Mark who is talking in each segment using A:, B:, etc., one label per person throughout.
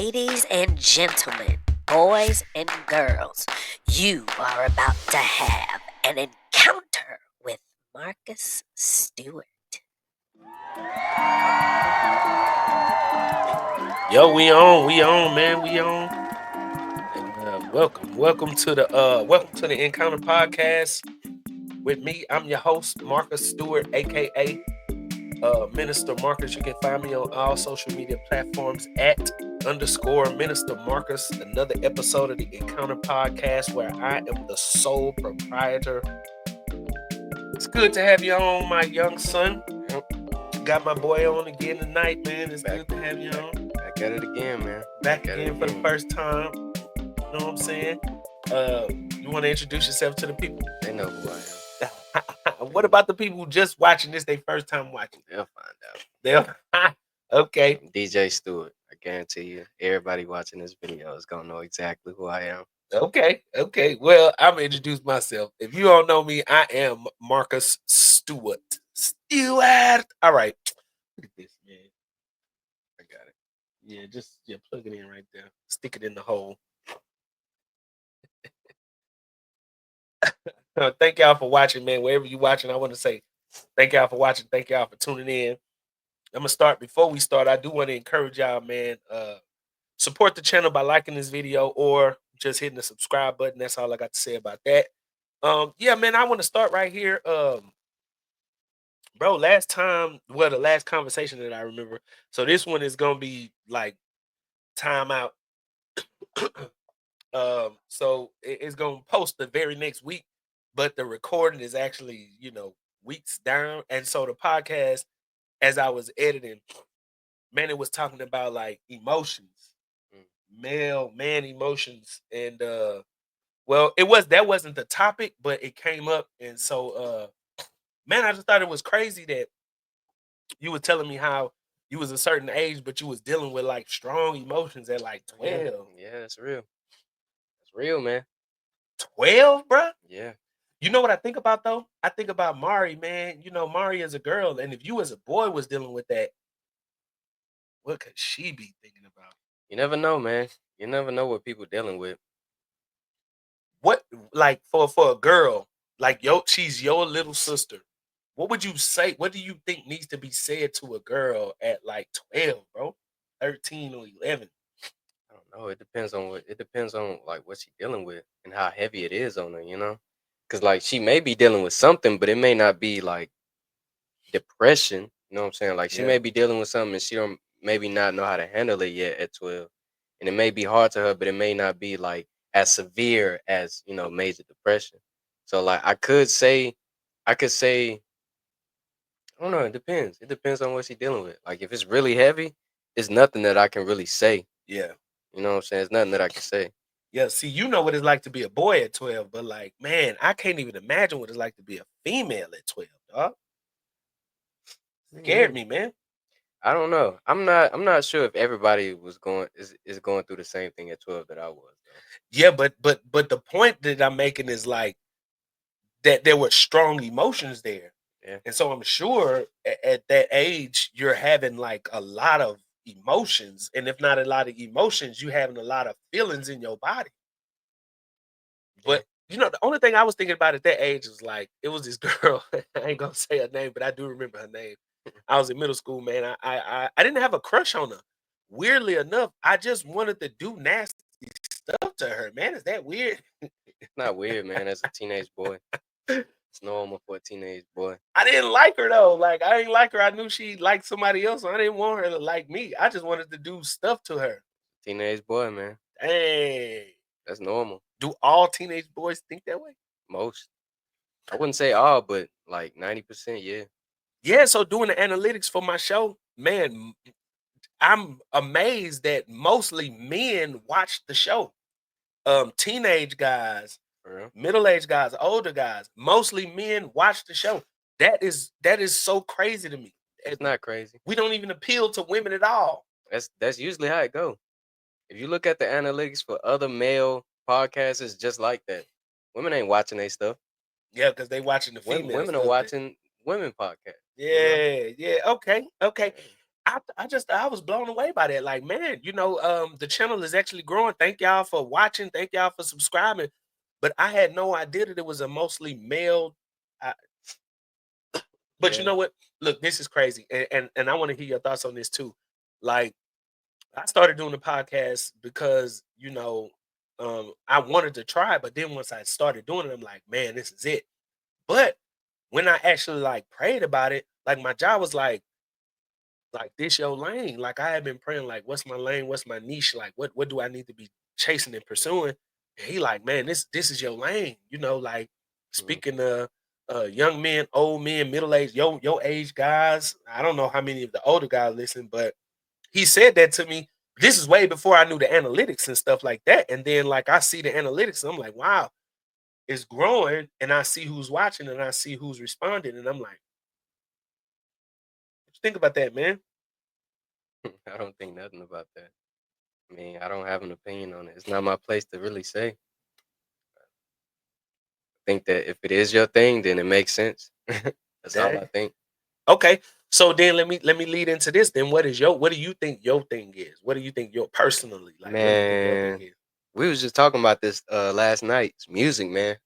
A: Ladies and gentlemen, boys and girls, you are about to have an encounter with Marcus Stewart.
B: Yo, we on, man, we on. And welcome to the Encounter Podcast with me. I'm your host, Marcus Stewart, aka Minister Marcus. You can find me on all social media platforms at _ Minister Marcus. Another episode of the Encounter Podcast where I am the sole proprietor. It's good to have you on, my young son. Got my boy on again tonight, man. It's good to have you on.
C: Back at it again, man.
B: Back again for the first time. You know what I'm saying? You want to introduce yourself to the people?
C: They know who I
B: am. What about the people who just watching this their first time watching?
C: They'll find
B: out. Okay.
C: I'm DJ Stewart. I guarantee you, everybody watching this video is gonna know exactly who I am.
B: Okay. Well, I'm gonna introduce myself. If you don't know me, I am Marcus Stewart. All right. Look at this, man. I got it. Yeah, just plug it in right there. Stick it in the hole. Thank y'all for watching, man. Wherever you watching, I want to say thank y'all for watching. Thank y'all for tuning in. I'm gonna start. Before we start, I do want to encourage y'all, man. Support the channel by liking this video or just hitting the subscribe button. That's all I got to say about that. Yeah, man, I want to start right here. Bro, the last conversation that I remember. So this one is gonna be like timeout. So it's gonna post the very next week, but the recording is actually, weeks down. And so the podcast, as I was editing, man, it was talking about like emotions, man emotions. And well, that wasn't the topic, but it came up. And so man, I just thought it was crazy that you were telling me how you was a certain age, but you was dealing with like strong emotions at like 12.
C: Yeah, it's real. It's real, man.
B: 12, bro?
C: Yeah.
B: You know what I think about though? I think about Mari, man. Mari is a girl, and if you as a boy was dealing with that, what could she be thinking about?
C: You never know, man. You never know what people dealing with.
B: What, like for a girl, like she's your little sister. What would you say? What do you think needs to be said to a girl at like 12, bro? 13 or 11?
C: I don't know. It depends on like what she's dealing with and how heavy it is on her, Because like she may be dealing with something, but it may not be like depression. You know what I'm saying? Like she may be dealing with something and she don't maybe not know how to handle it yet at 12. And it may be hard to her, but it may not be like as severe as, major depression. So like I could say, I don't know, it depends. It depends on what she's dealing with. Like if it's really heavy, it's nothing that I can really say.
B: Yeah.
C: You know what I'm saying? It's nothing that I can say.
B: Yeah, see, you know what it's like to be a boy at 12, but like, man, I can't even imagine what it's like to be a female at 12, dog. Scared me, man.
C: I don't know. I'm not sure if everybody is going through the same thing at 12 that I was. Though.
B: Yeah, but the point that I'm making is like that there were strong emotions there.
C: Yeah.
B: And so I'm sure at that age you're having like a lot of emotions, and if not a lot of emotions, you having a lot of feelings in your body. But the only thing I was thinking about at that age was like, it was this girl. I ain't gonna say her name, but I do remember her name. I was in middle school, man. I didn't have a crush on her. Weirdly enough, I just wanted to do nasty stuff to her, man. Is that weird?
C: It's not weird, man. As a teenage boy, it's normal for a teenage boy.
B: I didn't like her though. Like I didn't like her. I knew she liked somebody else. So I didn't want her to like me. I just wanted to do stuff to her.
C: Teenage boy, man.
B: Hey,
C: that's normal.
B: Do all teenage boys think that way?
C: Most. I wouldn't say all, but like 90%, yeah.
B: Yeah, so doing the analytics for my show, man, I'm amazed that mostly men watch the show. Teenage guys, middle-aged guys, older guys, mostly men watch the show. That is so crazy to me.
C: It's not crazy.
B: We don't even appeal to women at all.
C: That's usually how it goes. If you look at the analytics for other male podcasts, it's just like that. Women ain't watching their stuff.
B: Yeah, because they watching the female.
C: Women are watching women podcasts.
B: Yeah, yeah. Okay. I was blown away by that. Like, man, the channel is actually growing. Thank y'all for watching. Thank y'all for subscribing. But I had no idea that it was a mostly male. I, but you
C: Yeah.
B: know what? Look, this is crazy, and I want to hear your thoughts on this too. Like, I started doing the podcast because I wanted to try, but then once I started doing it, I'm like, man, this is it. But when I actually like prayed about it, like my job was like this your lane. Like I had been praying, like, what's my lane? What's my niche? Like what do I need to be chasing and pursuing? And he like, man, this is your lane. Like
C: Mhm.
B: speaking to young men, old men, middle age, your age guys. I don't know how many of the older guys listen, but he said that to me. This is way before I knew the analytics and stuff like that. And then like I see the analytics, and I'm like, wow, it's growing, and I see who's watching and I see who's responding, and I'm like, what you think about that, man?
C: I don't think nothing about that. I mean, I don't have an opinion on it. It's not my place to really say. Think that if it is your thing, then it makes sense. That's all I
B: Dang.
C: think.
B: Okay. So then let me lead into this. Then what do you think your thing is? What do you think your personally like? What do you think your thing
C: Man,
B: is?
C: we was just talking about this last night. It's music, man.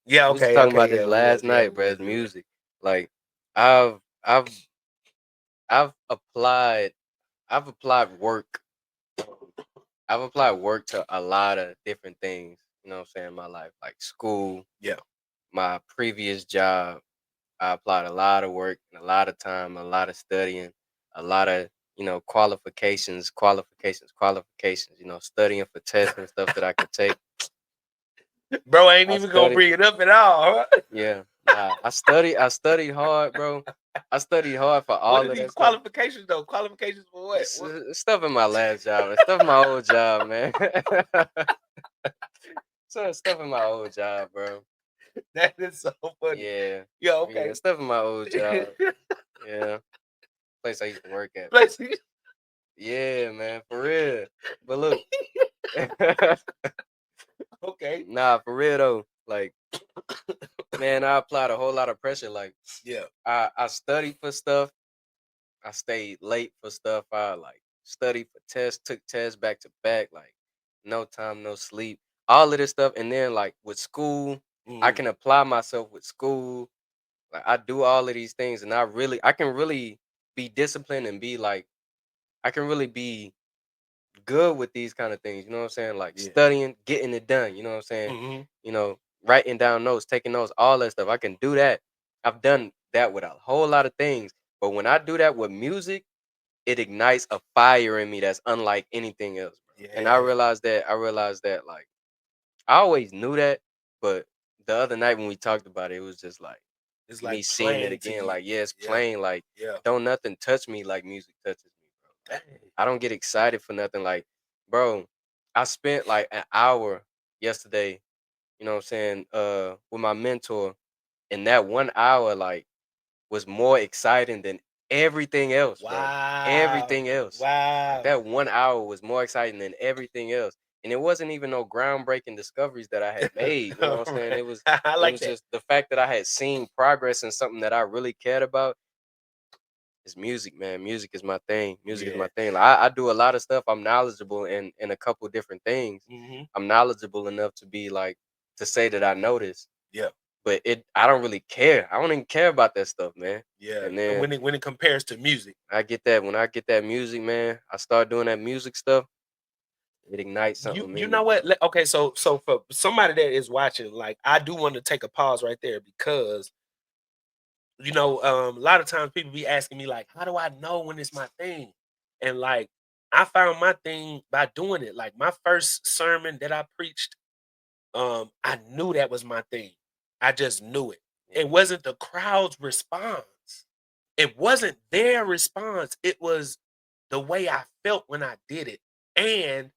B: Yeah.
C: We was just
B: Okay.
C: talking about
B: Okay.
C: this
B: Yeah, we was.
C: last
B: Yeah,
C: night,
B: we
C: bro.
B: was.
C: It's
B: We was.
C: music. Like I've I've I've applied I've applied work. I've applied work to a lot of different things, you know what I'm saying, in my life. Like school,
B: Yeah.
C: my previous job. I applied a lot of work and a lot of time, a lot of studying, a lot of, qualifications, studying for tests and stuff that I could take.
B: Bro, I ain't
C: I
B: even gonna
C: studied,
B: bring it up at all. Huh?
C: yeah. Nah, I studied hard, bro. I studied hard for
B: What
C: all
B: are
C: of that
B: these
C: stuff.
B: qualifications though? Qualifications for what? What?
C: Stuff in my last job and stuff in my old job, man. So stuff in my old job, bro.
B: That is so funny.
C: Yeah.
B: Yeah.
C: Yeah,
B: Okay.
C: stuff in my old job. Yeah. Place I used to work at, man.
B: Let's see.
C: Yeah, man, for real. But look,
B: Okay.
C: nah, for real though. Like, man, I applied a whole lot of pressure. Like,
B: Yeah.
C: I studied for stuff. I stayed late for stuff. I like studied for tests, took tests back to back, like no time, no sleep, all of this stuff. And then like with school, I
B: Mhm.
C: can apply myself with school. Like I do all of these things, and I can really be disciplined and be like, I can really be good with these kind of things. You know what I'm saying? Like
B: Yeah.
C: studying, getting it done. You know what I'm saying?
B: Hmm.
C: Writing down notes, taking notes, all that stuff. I can do that. I've done that with a whole lot of things. But when I do that with music, it ignites a fire in me that's unlike anything else, bro. And I
B: Yeah.
C: realized that. I realized that like I always knew that, but the other night when we talked about it, it was just like
B: It's
C: me
B: like
C: seeing it
B: plain to
C: again.
B: you.
C: Like, yeah, it's
B: Yeah.
C: plain. Like,
B: Yeah.
C: don't nothing touch me like music touches me, bro. Like,
B: Dang.
C: I don't get excited for nothing. Like, bro, I spent like an hour yesterday, you know what I'm saying, with my mentor, and that 1 hour like was more exciting than everything else, bro.
B: Wow.
C: Everything else. Like
B: Wow.
C: that 1 hour was more exciting than everything else. And it wasn't even no groundbreaking discoveries that I had made. You know what I'm saying?
B: Alright.
C: It was
B: I
C: it
B: like
C: was
B: that.
C: just the fact that I had seen progress in something that I really cared about. Is music, man. Music is my thing. Music is
B: Yeah.
C: my thing. Like, I do a lot of stuff. I'm knowledgeable in a couple different things.
B: Hmm.
C: I'm knowledgeable enough to be like to say that I know this,
B: Yeah.
C: but I don't really care. I don't even care about that stuff, man.
B: Yeah.
C: And then
B: When it compares to music,
C: I get that when I get that music, man, I start doing that music stuff. It ignites
B: you
C: something
B: you
C: in me,
B: know what?
C: bro.
B: Okay, so for somebody that is watching, like I do want to take a pause right there because a lot of times people be asking me like, how do I know when it's my thing? And like I found my thing by doing it. Like my first sermon that I preached, I knew that was my thing. I just knew it.
C: Yeah.
B: It wasn't the crowd's response. It wasn't their response. It was the way I felt when I did it. And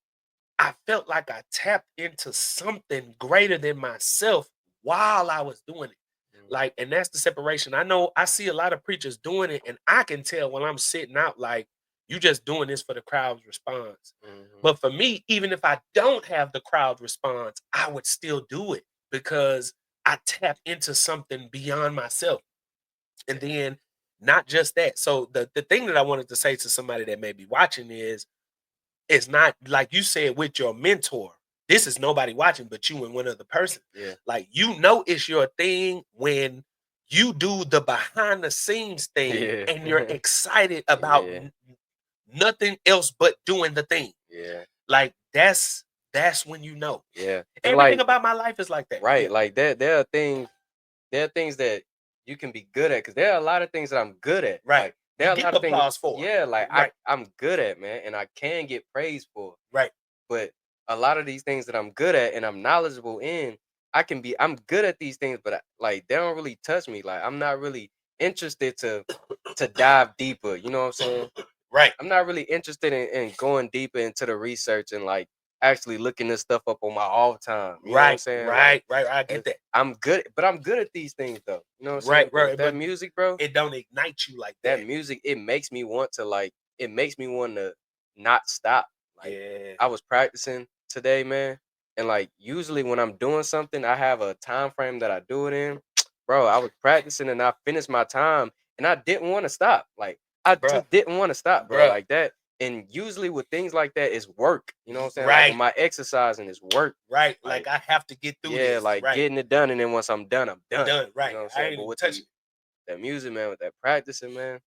B: I felt like I tapped into something greater than myself while I was doing it.
C: Mhm,
B: Like, and that's the separation. I know I see a lot of preachers doing it, and I can tell when I'm sitting out, like, you just doing this for the crowd's response.
C: mhm,
B: But for me, even if I don't have the crowd response, I would still do it because I tap into something beyond myself. And
C: yeah,
B: then Not just that. So the thing that I wanted to say to somebody that may be watching is, it's not like you said with your mentor. This is nobody watching but you and one other person.
C: Yeah.
B: Like, you know, it's your thing when you do the behind the scenes thing
C: Yeah.
B: and you're excited about
C: Yeah.
B: nothing else but doing the thing.
C: Yeah.
B: Like, that's when you know.
C: Yeah. And
B: Everything
C: like,
B: about my life is like that.
C: right,
B: Yeah.
C: like there are things that you can be good at, because there are a lot of things that I'm good at.
B: Right.
C: Like, there
B: You
C: are a
B: get
C: lot of things,
B: applause for.
C: yeah, like
B: Right.
C: I'm good at, man, and I can get praised for.
B: Right.
C: But a lot of these things that I'm good at and I'm knowledgeable in, I'm good at these things, but like, they don't really touch me. Like, I'm not really interested to dive deeper. You know what I'm saying?
B: Right.
C: I'm not really interested in going deeper into the research and like actually looking this stuff up on my off time. You know what I'm
B: Right.
C: saying?
B: Right.
C: Like,
B: I get that.
C: I'm good, but I'm good at these things though. You know what I'm saying?
B: Right.
C: But with
B: Right.
C: that
B: But
C: music, bro,
B: it don't ignite you like
C: that
B: that.
C: music, it makes me want to like, it makes me want to not stop. Like,
B: Yeah.
C: I was practicing today, man, and like, usually when I'm doing something, I have a time frame that I do it in. Bro, I was practicing and I finished my time and I didn't want to stop. Like, I
B: Bruh.
C: just didn't want to stop, bro.
B: Bruh.
C: Like that. And usually with things like that, it's work. You know what I'm saying? Like,
B: Right.
C: with my exercising, it's work.
B: Right.
C: Like,
B: Like, I have to get through
C: yeah,
B: this.
C: like
B: Right.
C: getting it done, and then once I'm done, I'm done.
B: Done.
C: You
B: Right.
C: know what I'm
B: I
C: saying?
B: ain't
C: But
B: even
C: with
B: touching.
C: that music, man, with that practicing, man,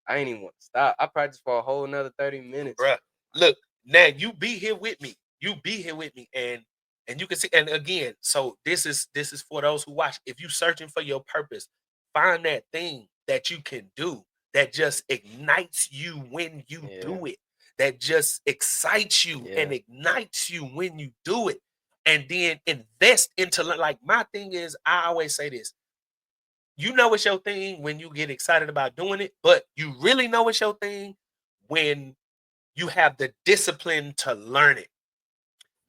C: I ain't even want to stop. I practiced for a whole another 30 minutes.
B: Bruh. Look, now you be here with me. You be here with me. And you can see, and again, so this is for those who watch. If you searching for your purpose, find that thing that you can do that just ignites you when you
C: Yeah.
B: do it. That just excites you and
C: Yeah.
B: ignites you when you do it. And then invest into, like, my thing is, I always say this. You know it's your thing when you get excited about doing it, but you really know it's your thing when you have the discipline to learn it.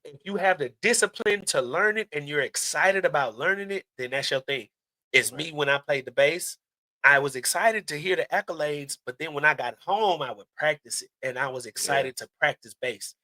B: If you have the discipline to learn it and you're excited about learning it, then that's your thing. It's me
C: Right.
B: when I played the bass. I was excited to hear the accolades, but then when I got home, I would practice it, and I was
C: Yeah.
B: excited to practice bass.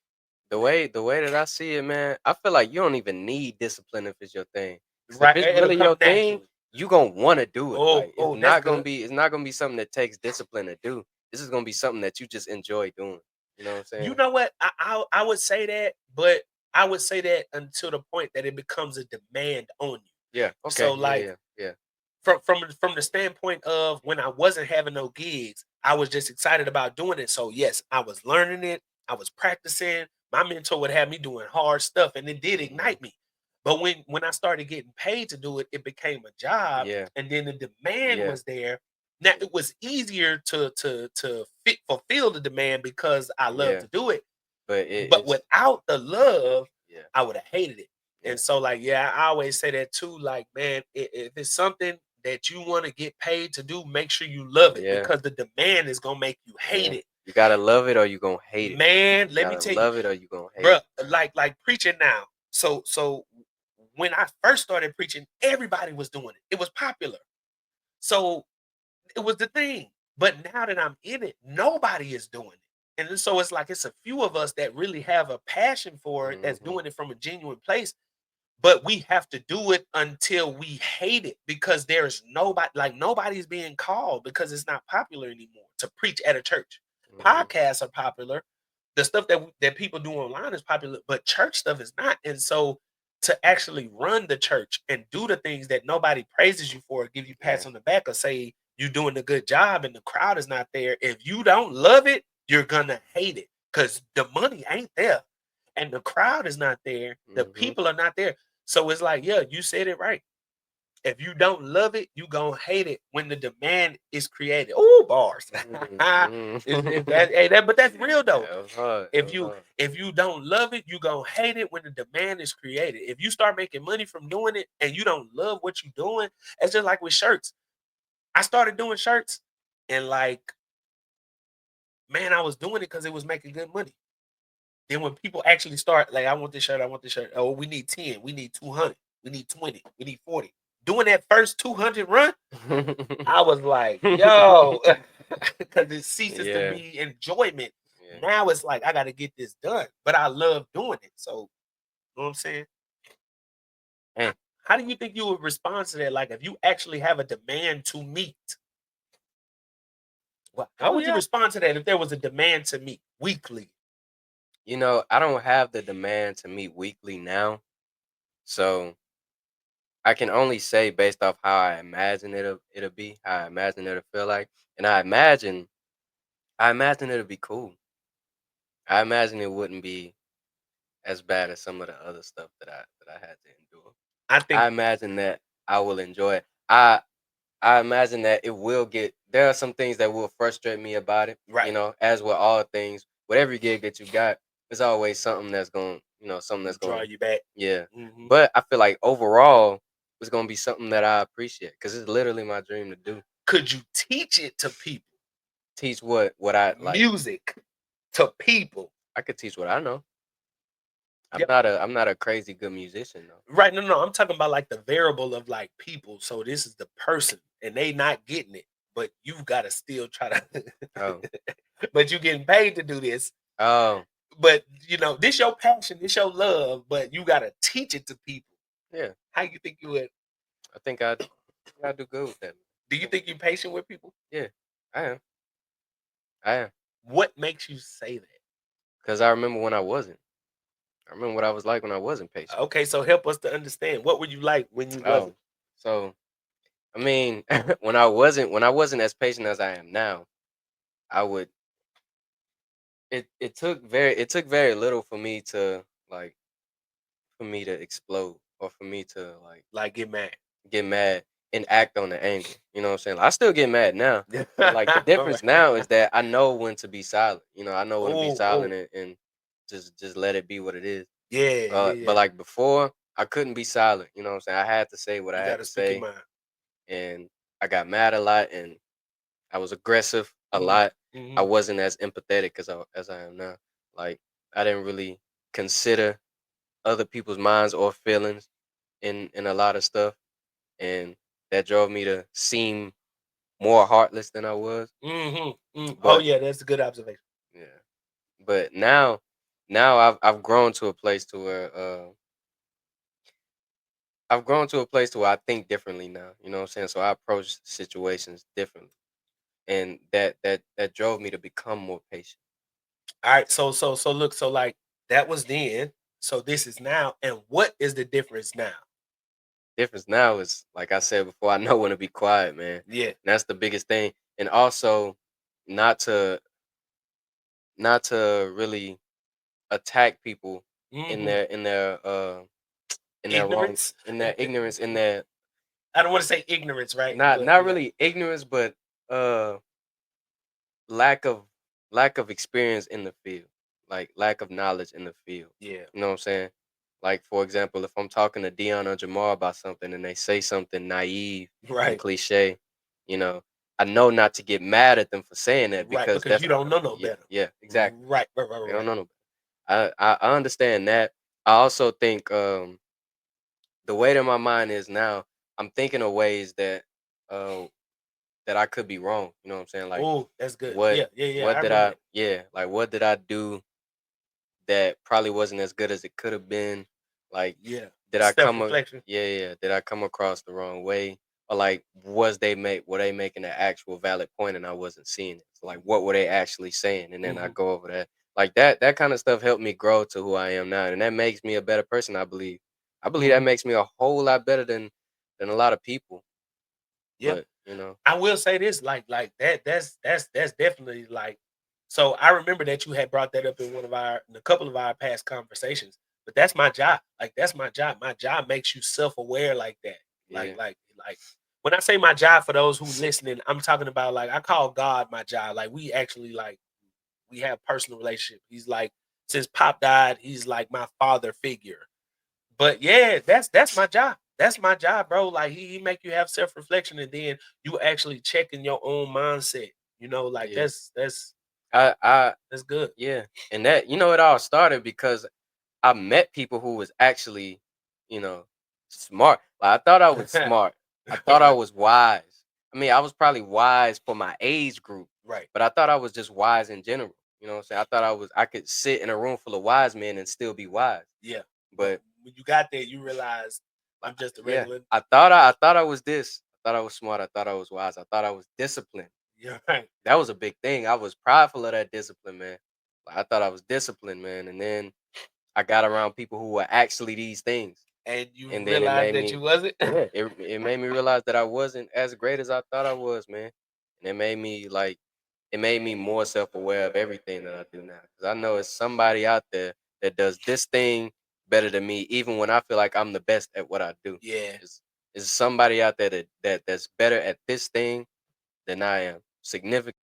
C: The way that I see it, man, I feel like you don't even need discipline if it's your thing. 'Cause if
B: Right?
C: it's
B: It'll
C: really your
B: come
C: thing,
B: naturally.
C: you gonna want to do it.
B: Oh,
C: Like,
B: oh, that's good.
C: it's not gonna be something that takes discipline to do. This is gonna be something that you just enjoy doing. You know what I'm
B: You
C: saying?
B: know what? I would say that, but I would say that until the point that it becomes a demand on you.
C: Yeah.
B: So,
C: Okay. Yeah.
B: like,
C: Yeah. Yeah.
B: from the standpoint of when I wasn't having no gigs, I was just excited about doing it. So yes, I was learning it, I was practicing. My mentor would have me doing hard stuff, and it did
C: Mhm.
B: ignite me. But when I started getting paid to do it, it became a job,
C: Yeah.
B: and then the demand
C: Yeah.
B: was there. Now it was easier to fulfill the demand because I love
C: Yeah.
B: to do it.
C: But
B: But
C: it's
B: without the love,
C: yeah.
B: I would have hated it.
C: Yeah.
B: And so, like, yeah, I always say that too. Like, man, if it's something that you want to get paid to do, make sure you love it,
C: Yeah.
B: because the demand is gonna make you hate
C: Yeah.
B: it.
C: You gotta love it or you gonna hate it.
B: Man,
C: You
B: let me
C: gotta
B: tell you,
C: love it or you gonna hate
B: bruh,
C: it, bro.
B: like preaching now. So when I first started preaching, everybody was doing it. It was popular. So it was the thing. But now that I'm in it, nobody is doing it. And so it's like it's a few of us that really have a passion for it, that's
C: Mhm.
B: doing it from a genuine place. But we have to do it until we hate it, because there's nobody, like, nobody's being called because it's not popular anymore to preach at a church.
C: Mhm.
B: Podcasts are popular. The stuff that people do online is popular, but church stuff is not. And so to actually run the church and do the things that nobody praises you for, give you
C: Yeah.
B: pats on the back, or say you're doing a good job, and the crowd is not there, if you don't love it, you're gonna hate it, because the money ain't there and the crowd is not there. The
C: Mhm.
B: people are not there. So it's like, yeah, you said it right. If you don't love it, you gonna hate it when the demand is created. Oh, bars.
C: Mhm.
B: Is that, hey, that, but that's real though.
C: That was hard. That
B: If
C: was
B: you
C: hard.
B: if you don't love it, you gonna hate it when the demand is created. If you start making money from doing it and you don't love what you're doing, it's just like with shirts. I started doing shirts, and, like, man, I was doing it because it was making good money. Then when people actually start, like, I want this shirt, I want this shirt. Oh, we need 10, we need 200, we need 20, we need 40. Doing that first 200 run, I was like, yo, because it ceases to
C: Yeah.
B: be enjoyment.
C: Yeah.
B: Now it's like, I got to get this done, but I love doing it. So, you know what I'm saying?
C: Hey,
B: How do you think you would respond to that? Like, if you actually have a demand to meet? How would you
C: yeah.
B: respond to that if there was a demand to meet weekly?
C: You know, I don't have the demand to meet weekly now, so I can only say based off how I imagine it'll be, how I imagine it'll feel like, and I imagine it'll be cool. I imagine it wouldn't be as bad as some of the other stuff that I had to endure.
B: I
C: I
B: think
C: imagine that I will enjoy it. I imagine that it will get. There are some things that will frustrate me about it. You
B: right.
C: know, as with all things, with every gig that you got, there's always something that's going. Something that's
B: Draw
C: going.
B: you back.
C: Yeah.
B: Hmm.
C: But I feel like overall, it's gonna be something that I appreciate because it's literally my dream to do.
B: Could you teach it to people?
C: Teach what I like.
B: Music to people.
C: I could teach what I know.
B: Yeah.
C: I'm not a crazy good musician though.
B: Right. No, no. I'm talking about like the variable of like people. So this is the person and they not getting it, but you gotta still try to
C: Oh.
B: but you getting paid to do this.
C: Oh.
B: But this your passion, this your love, but you gotta teach it to people.
C: Yeah.
B: How you think you would
C: I think I do good with that.
B: do you think you're patient with people?
C: Yeah. I am. I am.
B: What makes you say that?
C: Because I remember when I wasn't. I remember what I was like when I wasn't patient.
B: Okay, so help us to understand. What were you like when you
C: Oh,
B: wasn't?
C: so I mean, when I wasn't as patient as I am now, I would. It took very little for me to like for me to explode or for me to like
B: Like get mad.
C: get mad and act on the anger. You know what I'm saying? I still get mad now, but like the
B: All
C: difference
B: right.
C: now is that I know when to be silent. I know when to be
B: Oh,
C: silent
B: oh.
C: and just let it be what it is.
B: Yeah, yeah,
C: But
B: yeah.
C: like before, I couldn't be silent. You know what I'm saying? I had to say what I
B: You
C: had
B: gotta
C: to
B: speak your
C: say,
B: mind.
C: and I got mad a lot, and I was aggressive a
B: Hmm.
C: lot. I
B: Hmm.
C: wasn't as empathetic as I am now. Like I didn't really consider other people's minds or feelings in a lot of stuff, and that drove me to seem more heartless than I was.
B: Hmm. Oh
C: But
B: yeah, that's a good observation.
C: yeah, but now I've grown to a place to where I think differently now. You know what I'm saying? So I approach situations differently, and that drove me to become more patient.
B: All right, so look, so like that was then, so this is now, and what is the difference now?
C: Difference now is like I said before, I know when to be quiet, man.
B: Yeah.
C: And that's the biggest thing. And also not to not to really attack people in
B: Hmm.
C: their in their in their wrong
B: Ignorance.
C: in their ignorance, in their
B: I don't want to say ignorance, right?
C: not
B: But
C: not
B: yeah,
C: really ignorance, but uh lack of lack of experience in the field, like lack of knowledge in the field.
B: yeah,
C: You know what I'm saying? Like for example, if I'm talking to Dion or Jamar about something and they say something naive and
B: right,
C: cliche, you know, I know not to get mad at them for saying that
B: right,
C: because
B: because
C: that's
B: you
C: not
B: don't know no
C: yeah,
B: better.
C: yeah, exactly.
B: Right, right, right,
C: They
B: right,
C: don't
B: right.
C: know no I understand that. I also think the way that my mind is now, I'm thinking of ways uh that I could be wrong. You know what I'm saying? Like
B: Oh, that's good.
C: what
B: Yeah, yeah, yeah. I
C: what did
B: remember
C: I
B: that.
C: yeah, like what did I do that probably wasn't as good as it could have been? Like
B: Yeah,
C: did I
B: self
C: come
B: reflection.
C: yeah, yeah, did I come across the wrong way? Or like were they making an actual valid point and I wasn't seeing it? So like what were they actually saying? And then I
B: Hmm.
C: go over that. Like that kind of stuff helped me grow to who I am now. And that makes me a better person, I believe. I believe that
B: Hmm.
C: makes me a whole lot better than a lot of people.
B: Yeah,
C: But you know,
B: I will say this, like that. That's definitely like. So I remember that you had brought that up in in a couple of our past conversations. But that's my job. Like that's my job. My job makes you self aware like that. Like
C: yeah,
B: like when I say my job for those who listening, I'm talking about like I call God my job. Like we actually like we have personal relationship. He's like since Pop died, he's like my father figure. But yeah, that's my job. That's my job, bro. Like he make you have self reflection, and then you actually checking your own mindset. Like
C: yeah.
B: that's
C: I
B: that's good.
C: yeah. And that it all started because I met people who was actually, you know, smart. Like I thought I was smart. I thought I
B: Right,
C: was wise. I mean, I was probably wise for my age group,
B: right.
C: but I thought I was just wise in general. You know what I'm saying? I thought I could sit in a room full of wise men and still be wise.
B: Yeah. But
C: But
B: when you got there, you realize
C: like,
B: I'm just a
C: yeah,
B: regular.
C: I thought I was this. I thought I was smart. I thought I was wise. I thought I was disciplined.
B: You're right.
C: That was a big thing. I was prideful of that discipline, man. Like, I thought I was disciplined, man, and then I got around people who were actually these things,
B: And you
C: and then it
B: realized
C: made
B: that
C: me,
B: you wasn't?
C: yeah, it made me realize that I wasn't as great as I thought I was, man. And it made me more self aware of everything that I do now. Because I know it's somebody out there that does this thing better than me, even when I feel like I'm the best at what I do.
B: Yeah.
C: It's somebody out there that's better at this thing than I am, significant,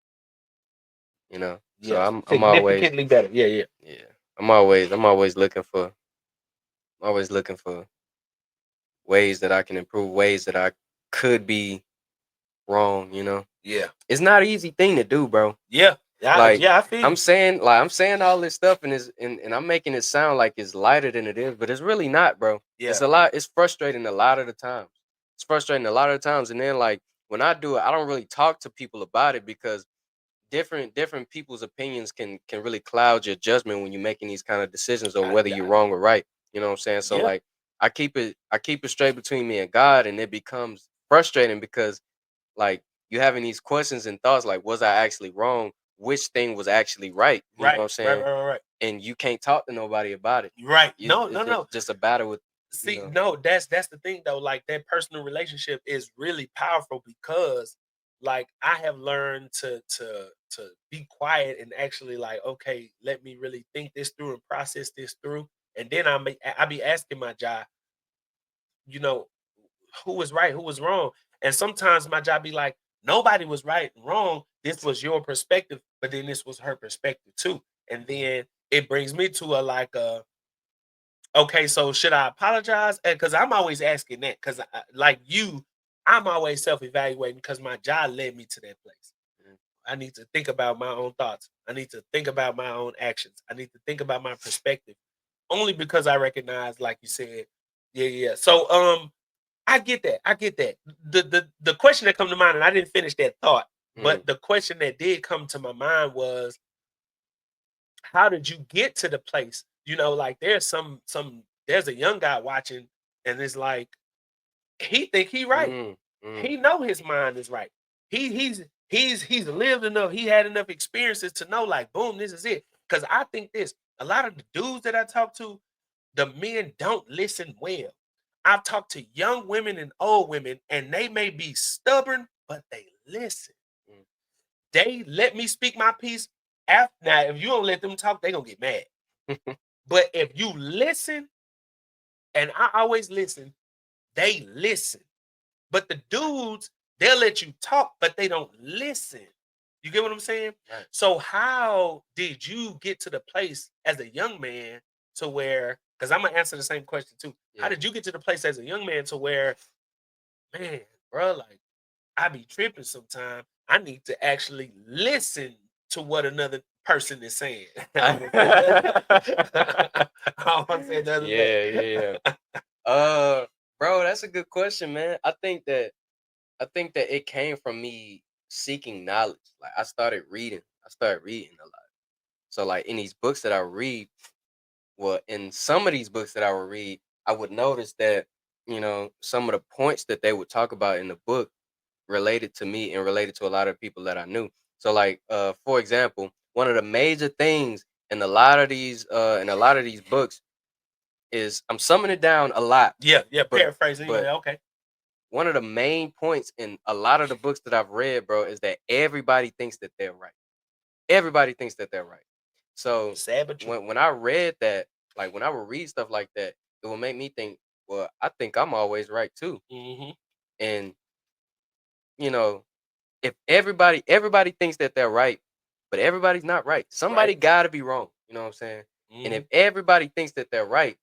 C: you know. So
B: Yeah.
C: I'm always,
B: Significantly better. Yeah, yeah.
C: yeah, I'm always looking for ways that I can improve, ways that I could be wrong, you know.
B: Yeah.
C: It's not an easy thing to do, bro.
B: Yeah.
C: Like
B: Yeah, I feel you.
C: I'm saying all this stuff and I'm making it sound like it's lighter than it is, but it's really not, bro. It's
B: Yeah.
C: a lot, it's frustrating a lot of the times. It's frustrating a lot of the times. And then like when I do it, I don't really talk to people about it because different people's opinions can really cloud your judgment when you're making these kind of decisions on whether you're wrong or right. You know what I'm saying? So
B: Yeah.
C: like I keep it straight between me and God, and it becomes frustrating because like you having these questions and thoughts like, was I actually wrong? Which thing was actually right? You know what
B: Right.
C: I'm saying?
B: Right.
C: And you can't talk to nobody about it.
B: Right.
C: It's,
B: No,
C: it's
B: no,
C: just,
B: no.
C: just a battle with, you
B: See,
C: know.
B: no, that's the thing though. Like that personal relationship is really powerful because like I have learned to be quiet and actually like, okay, let me really think this through and process this through. And then I be asking my job, you know, who was right, who was wrong. And sometimes my job be like, nobody was right and wrong. This was your perspective, but then this was her perspective too. And then it brings me to a like okay, so should I apologize? Because I'm always asking that. Because like you, I'm always self-evaluating because my job led me to that place.
C: Mm.
B: I need to think about my own thoughts. I need to think about my own actions. I need to think about my perspective. Only because I recognize, like you said, yeah. So I get that. I get that. The question that come to mind, and I didn't finish that thought,
C: Mm.
B: but the question that did come to my mind was, how did you get to the place? You know, like there's a young guy watching, and it's like he think he right.
C: Mm. Mm.
B: He know his mind is right. He's lived enough. He had enough experiences to know, like, boom, this is it. Because I think this. A lot of the dudes that I talk to, the men don't listen well. I've talked to young women and old women, and they may be stubborn, but they listen.
C: Mm.
B: They let me speak my piece. After now, if you don't let them talk, they gonna get mad. But if you listen, and I always listen, they listen. But the dudes, they'll let you talk, but they don't listen. You get what I'm saying?
C: Right.
B: So how did you get to the place as a young man to where, because I'm gonna answer the same question too. How
C: Yeah.
B: did you get to the place as a young man to where, man, bro, like I be tripping sometimes. I need to actually listen to what another person is saying. I want to say the other
C: Yeah. Bro, that's a good question, man. I think that it came from me seeking knowledge. Like I started reading. I started reading a lot. So like in these books that I read, well, in some of these books that I would read, I would notice that, some of the points that they would talk about in the book related to me and related to a lot of people that I knew. So like for example, one of the major things in a lot of these books is, I'm summing it down a lot,
B: Yeah,
C: but
B: paraphrasing.
C: but
B: Yeah, okay.
C: one of the main points in a lot of the books that I've read, bro, is that everybody thinks that they're right. Everybody thinks that they're right. So
B: Sad but true.
C: when I read that, like when I would read stuff like that, it would make me think, well, I think I'm always right too.
B: Mm-hmm.
C: And you know, if everybody thinks that they're right, but everybody's not right. Somebody
B: Right.
C: got to be wrong. You know what I'm saying? And
B: Mm-hmm.
C: if everybody thinks that they're right,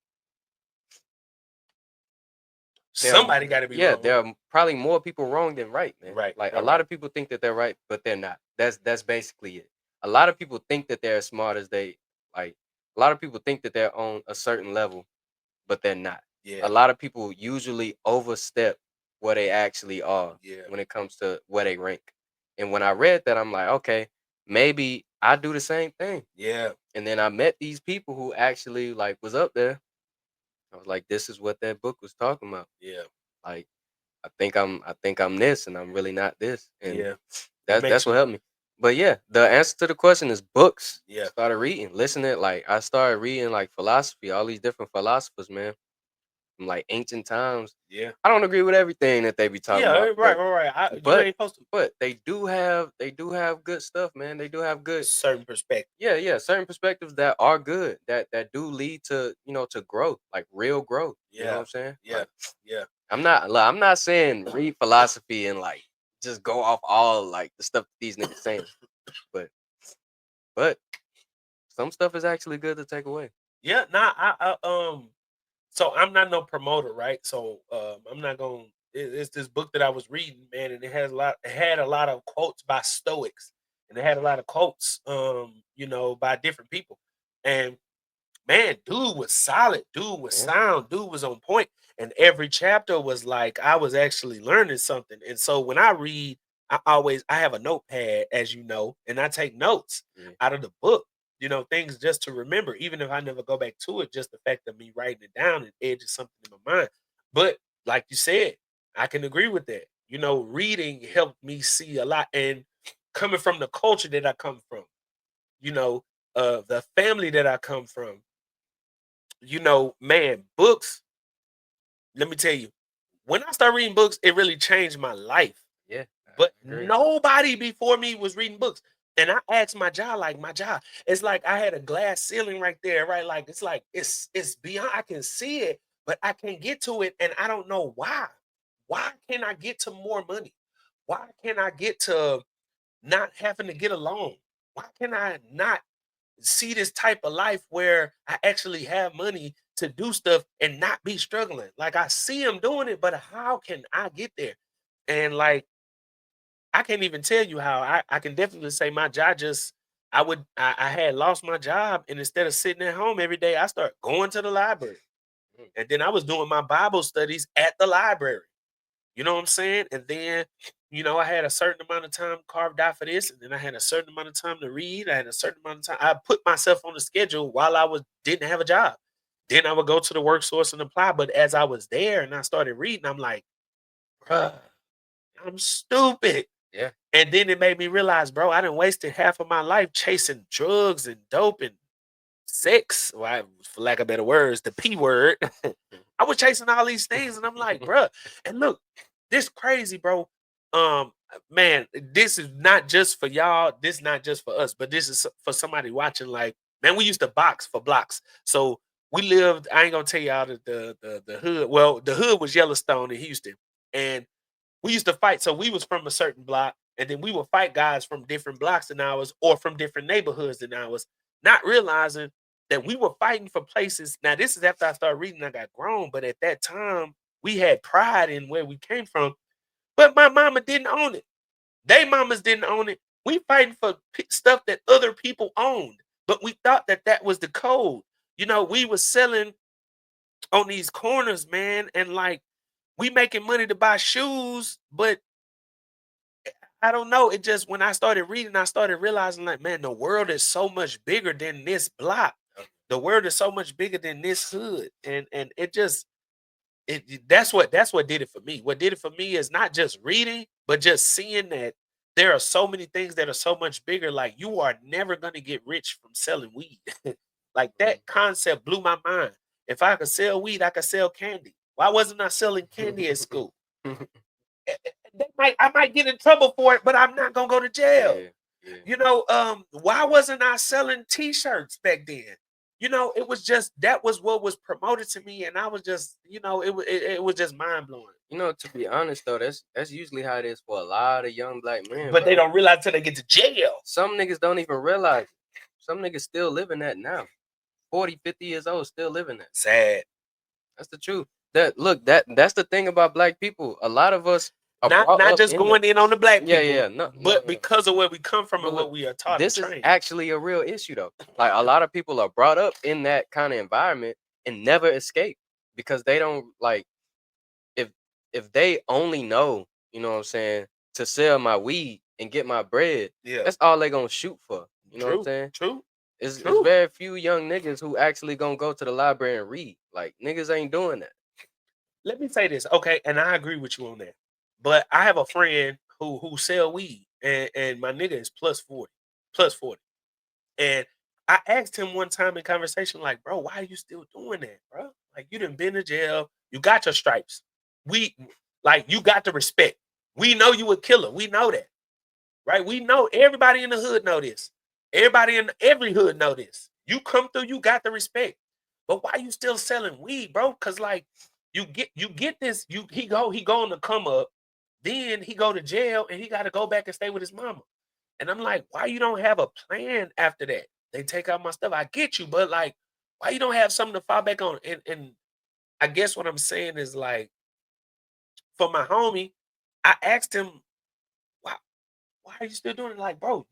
B: Somebody got to be wrong.
C: there are probably more people wrong than right, man.
B: Right.
C: Like a
B: Right.
C: lot of people think that they're right, but they're not. That's basically it. A lot of people think that they're as smart as they like. A lot of people think that they're on a certain level, but they're not.
B: Yeah.
C: A lot of people usually overstep where they actually are
B: Yeah.
C: when it comes to where they rank. And when I read that, I'm like, okay, maybe I do the same thing.
B: Yeah.
C: And then I met these people who actually like was up there. I was like, this is what that book was talking about.
B: Yeah.
C: Like, I think I'm this, and I'm really not this. And
B: Yeah.
C: That's
B: makes
C: what
B: you,
C: helped me. But yeah, the answer to the question is books.
B: yeah,
C: Started reading, listening. Like I started reading like philosophy, all these different philosophers, man, from like ancient times.
B: yeah,
C: I don't agree with everything that they be talking
B: yeah.
C: about,
B: Right. You
C: but
B: ain't supposed to
C: they do have good stuff, man. They do have good,
B: certain perspective.
C: yeah, certain perspectives that are good, that do lead to, to growth, like real growth. You know what
B: Yeah,
C: I'm saying?
B: yeah,
C: Like
B: yeah.
C: I'm not saying read philosophy and like just go off all like the stuff that these niggas saying, but but some stuff is actually good to take away.
B: Yeah, nah, so I'm not no promoter, right? So I'm not going. It's this book that I was reading, man, and it has a lot. It had a lot of quotes by Stoics, and it had a lot of quotes, by different people. And man, dude was solid. Dude was
C: Yeah.
B: sound. Dude was on point. And every chapter was like I was actually learning something. And so when I read, I have a notepad, as you know, and I take notes
C: Yeah.
B: out of the book. Things just to remember, even if I never go back to it. Just the fact of me writing it down and edges something in my mind. But like you said, I can agree with that. Reading helped me see a lot, and coming from the culture that I come from, you know, the family that I come from, man, books, let me tell you, when I started reading books, it really changed my life.
C: Yeah, I
B: But
C: agree.
B: nobody before me was reading books. And I asked my job, it's like I had a glass ceiling right there, right? Like it's beyond, I can see it, but I can't get to it. And I don't know why. Why can't I get to more money? Why can't I get to not having to get a loan? Why can I not see this type of life where I actually have money to do stuff and not be struggling? Like I see them doing it, but how can I get there? And like I can't even tell you how. I can definitely say my job just I had lost my job, and instead of sitting at home every day, I start going to the library.
C: Mm.
B: And then I was doing my Bible studies at the library. You know what I'm saying? And then, I had a certain amount of time carved out for this, and then I had a certain amount of time to read. I had a certain amount of time. I put myself on the schedule while I was didn't have a job. Then I would go to the work source and apply. But as I was there and I started reading, I'm like, bruh, I'm stupid.
C: Yeah.
B: And then it made me realize, bro, I done wasted half of my life chasing drugs and dope and sex. Well, for lack of better words, the P word. I was chasing all these things, and I'm like, bruh. And look, this crazy, bro. Man, this is not just for y'all. This is not just for us, but this is for somebody watching. Like, man, we used to box for blocks. So we lived. I ain't gonna tell y'all the hood. Well, the hood was Yellowstone in Houston, and we used to fight. So we was from a certain block, and then we would fight guys from different blocks than ours or from different neighborhoods than ours, not realizing that we were fighting for places. Now, this is after I started reading, I got grown, but at that time, we had pride in where we came from. But my mama didn't own it. They mamas didn't own it. We fighting for stuff that other people owned, but we thought that that was the code. We was selling on these corners, man, and like we making money to buy shoes, but I don't know. It just when I started reading, I started realizing like, man, the world is so much bigger than this block. The world is so much bigger than this hood. And it just that's what did it for me. What did it for me is not just reading, but just seeing that there are so many things that are so much bigger. Like you are never gonna get rich from selling weed. Like that concept blew my mind. If I could sell weed, I could sell candy. Why wasn't I selling candy at school? I might get in trouble for it, but I'm not gonna go to jail.
C: Yeah. Yeah.
B: Why wasn't I selling t-shirts back then? It was just that was what was promoted to me, and I was just, it was just mind blowing.
C: To be honest though, that's usually how it is for a lot of young black men.
B: But they
C: bro.
B: don't realize till they get to jail.
C: Some niggas don't even realize it. Some niggas still living that now. 40, 50 years old, still living that.
B: Sad.
C: That's the truth. That's the thing about black people. A lot of us are brought
B: Not
C: up
B: just
C: in
B: going in on the black people,
C: yeah, no,
B: but
C: no.
B: because of where we come from
C: But
B: and
C: look,
B: what we are taught and
C: this is
B: trained.
C: actually a real issue though. Like a lot of people are brought up in that kind of environment and never escape because they don't like if they only know, you know what I'm saying, to sell my weed and get my bread,
B: Yeah.
C: that's all they gonna shoot for. You know what I'm saying?
B: True.
C: It's
B: True.
C: very few young niggas who actually gonna go to the library and read. Like niggas ain't doing that.
B: Let me say this, okay, and I agree with you on that. But I have a friend who sell weed, and my nigga is plus 40, plus 40. And I asked him one time in conversation, like, bro, why are you still doing that, bro? Like, you done been to jail, you got your stripes. We like you got the respect. We know you a killer. We know that, right? We know everybody in the hood know this. Everybody in every hood know this. You come through, you got the respect. But why you still selling weed, bro? Cause like you get this, he go on the come up, then he go to jail and he got to go back and stay with his mama. And I'm like, why you don't have a plan after that? They take out my stuff. I get you, but like, why you don't have something to fall back on? And I guess what I'm saying is like, for my homie, I asked him, why are you still doing it? Like, bro,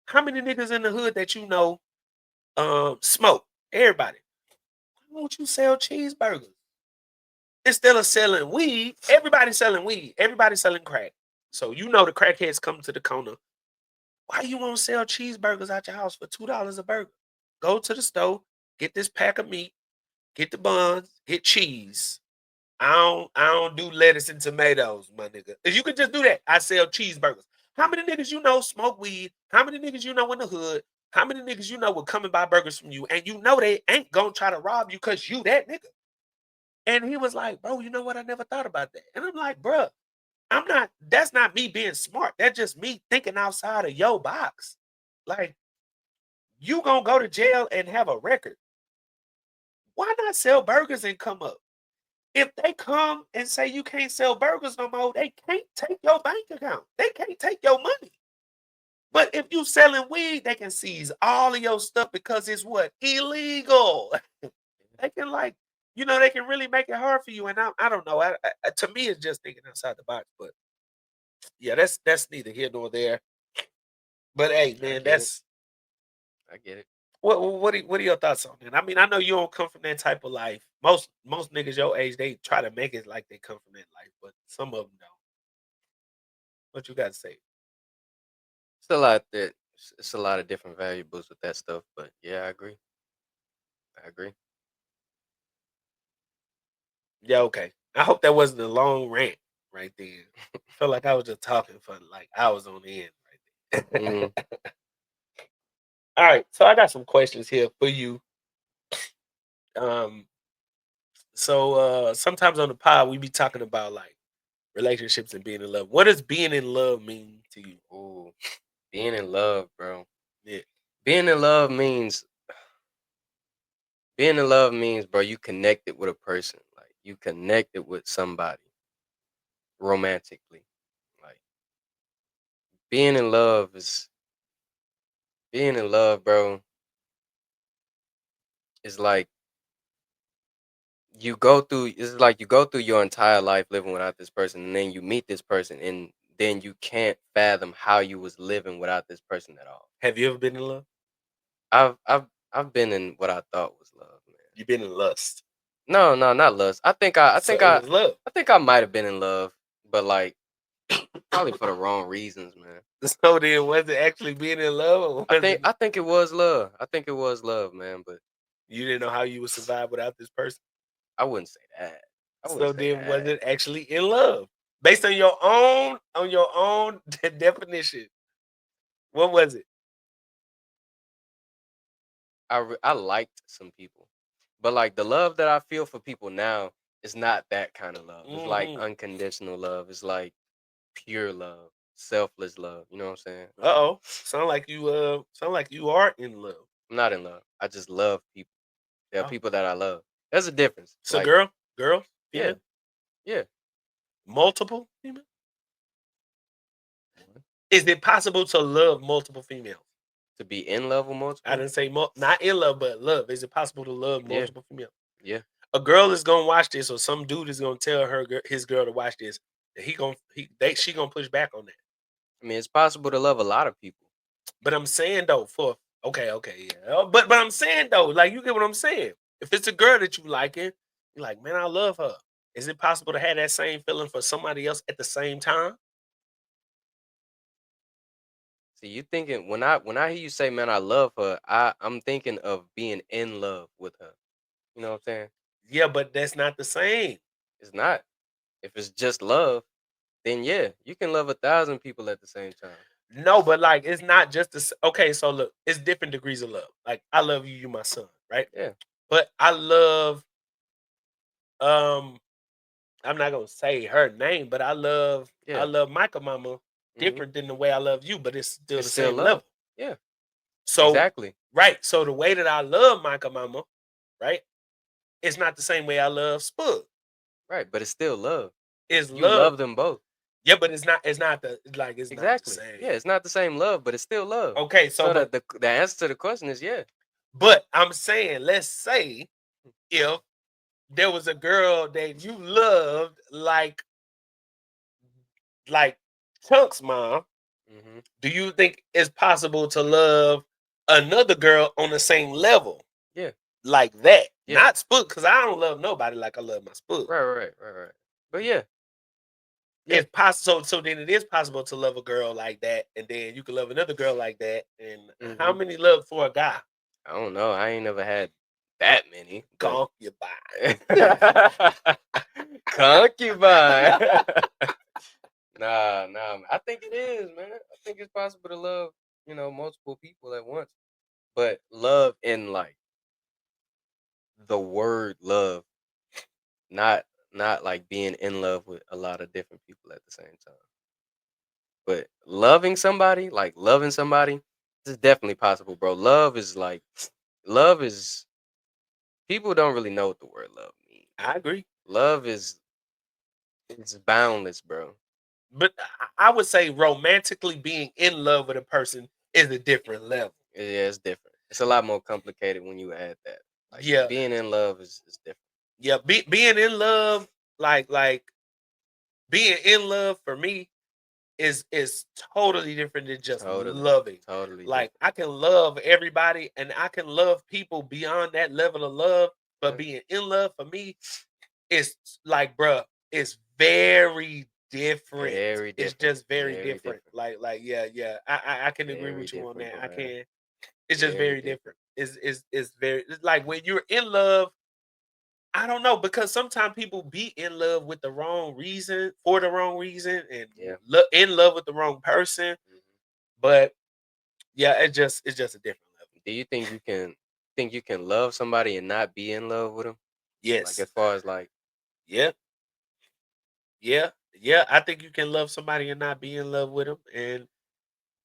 B: how many niggas in the hood that you know smoke? Everybody. Why don't you sell cheeseburgers? Instead of selling weed, everybody's selling weed. Everybody's selling crack. So you know the crackheads come to the corner. Why you won't sell cheeseburgers out your house for $2 a burger? Go to the store, get this pack of meat, get the buns, get cheese. I don't do lettuce and tomatoes, my nigga. If you could just do that, I sell cheeseburgers. How many niggas you know smoke weed? How many niggas you know in the hood? How many niggas you know will come and buy burgers from you? And you know they ain't gonna try to rob you because you that nigga. And he was like, bro, you know what? I never thought about that. And I'm like, bro, that's not me being smart. That's just me thinking outside of your box. Like, you gonna go to jail and have a record. Why not sell burgers and come up? If they come and say you can't sell burgers no more, they can't take your bank account. They can't take your money. But if you selling weed, they can seize all of your stuff because it's what? Illegal. They can like, they can really make it hard for you. And I don't know. To me, it's just thinking outside the box. But yeah, that's neither here nor there. But hey, man,
C: I get it.
B: what are your thoughts on that? I mean, I know you don't come from that type of life. Most niggas your age, they try to make it like they come from that life, but some of them don't. What you got to say?
C: It's a lot of different variables with that stuff, but yeah, I agree. I agree.
B: Yeah, okay. I hope that wasn't a long rant right there. I felt like I was just talking for like hours on end right there.
C: Mhm.
B: All right, so I got some questions here for you. So sometimes on the pod we be talking about like relationships and being in love. What does being in love mean to you?
C: Ooh, being in love, bro.
B: Yeah.
C: Being in love means bro, you connected with a person. Like you connected with somebody romantically. Like being in love bro, is like you go through your entire life living without this person, and then you meet this person, and then you can't fathom how you was living without this person at all.
B: Have you ever been in love?
C: I've been in what I thought was love, man.
B: You've been in lust.
C: No, not lust. I think I
B: So it was love.
C: think I might have been in love, but like probably for the wrong reasons, man.
B: So then, was it actually being in love, or was it
C: I think it was love. I think it was love, man. But
B: you didn't know how you would survive without this person?
C: I wouldn't say that. I
B: So
C: wouldn't say
B: then, was
C: that.
B: it actually in love, based on your own definition? What was it?
C: I liked some people, but like the love that I feel for people now is not that kind of love. It's like
B: Mm-hmm.
C: unconditional love. It's like pure love, selfless love. You know what I'm saying?
B: Uh-oh. Sound like you are in love.
C: I'm not in love. I just love people. There are
B: Oh.
C: people that I love. There's a difference.
B: So
C: Like,
B: girl,
C: yeah,
B: female,
C: yeah.
B: multiple female.
C: Mhm.
B: Is it possible to love multiple females?
C: To be in love with
B: I
C: multiple?
B: didn't say not in love, but love. Is it possible to love
C: Yeah,
B: multiple females?
C: yeah.
B: A girl is gonna watch this, or some dude is gonna tell his girl to watch this. And she gonna push back on that.
C: I mean, it's possible to love a lot of people.
B: But I'm saying though, okay, yeah. But I'm saying though, like you get what I'm saying. If it's a girl that you liking, you're like, man, I love her. Is it possible to have that same feeling for somebody else at the same time?
C: See, you thinking when I hear you say, "Man, I love her," I'm thinking of being in love with her. You know what I'm saying?
B: Yeah, but that's not the same.
C: It's not. If it's just love, then yeah, you can love 1,000 people at the same time.
B: No, but like it's not just the okay. So look, it's different degrees of love. Like I love you, you my son, right?
C: Yeah.
B: But I love um I'm not gonna say her name, but I
C: Yeah.
B: love Micah Mama
C: Hmm.
B: different than the way I love you, but it's still
C: It's
B: the
C: still
B: same
C: love.
B: level.
C: Yeah.
B: So
C: Exactly.
B: right, so the way that I love Micah Mama, right, it's not the same way I love Spud.
C: Right. But it's still love.
B: It's
C: You
B: love,
C: love them both.
B: yeah, but it's not the
C: Exactly.
B: same.
C: Yeah. It's not the same love, but it's still love.
B: Okay, so
C: So
B: but
C: the answer to the question is yeah.
B: but I'm saying, let's say if there was a girl that you loved like Chunk's mom,
C: Mm-hmm.
B: do you think it's possible to love another girl on the same level
C: Yeah.
B: like that?
C: Yeah.
B: Not Spook, because I don't love nobody like I love my Spook.
C: Right. But yeah. Yeah.
B: It's possible. So then it is possible to love a girl like that, and then you can love another girl like that. And how
C: Mm-hmm.
B: many love for a guy?
C: I don't know. I ain't never had that many. But
B: Concubine.
C: concubine. Nah. I think it is, man. I think it's possible to love, multiple people at once. But love in like the word love, not not like being in love with a lot of different people at the same time. But loving somebody, this is definitely possible, bro. Love is people don't really know what the word love means.
B: I agree,
C: Love is it's boundless, bro.
B: but I would say romantically being in love with a person is a different level.
C: Yeah, it's different. It's a lot more complicated when you add that. Like
B: Yeah,
C: being in love is different.
B: yeah. Being in love, like being in love for me is totally different than just
C: Totally,
B: loving.
C: totally
B: Like
C: different.
B: I can love everybody and I can love people beyond that level of love, but
C: Yeah.
B: being in love for me is like, bruh, it's very different.
C: Very
B: It's
C: different.
B: just very
C: Very
B: different.
C: different.
B: Like yeah. I can agree
C: Very
B: with you on
C: different,
B: that. I
C: bro.
B: can. It's just
C: Very
B: very
C: different.
B: different. It's very it's like when you're in love, I don't know, because sometimes people be in love with the wrong reason, for the wrong reason, and
C: Yeah.
B: in love with the wrong person.
C: Mhm.
B: But yeah, it's just a different level.
C: Do you think you can love somebody and not be in love with them? Like
B: Yes.
C: as far as like
B: Yeah. Yeah. I think you can love somebody and not be in love with them, and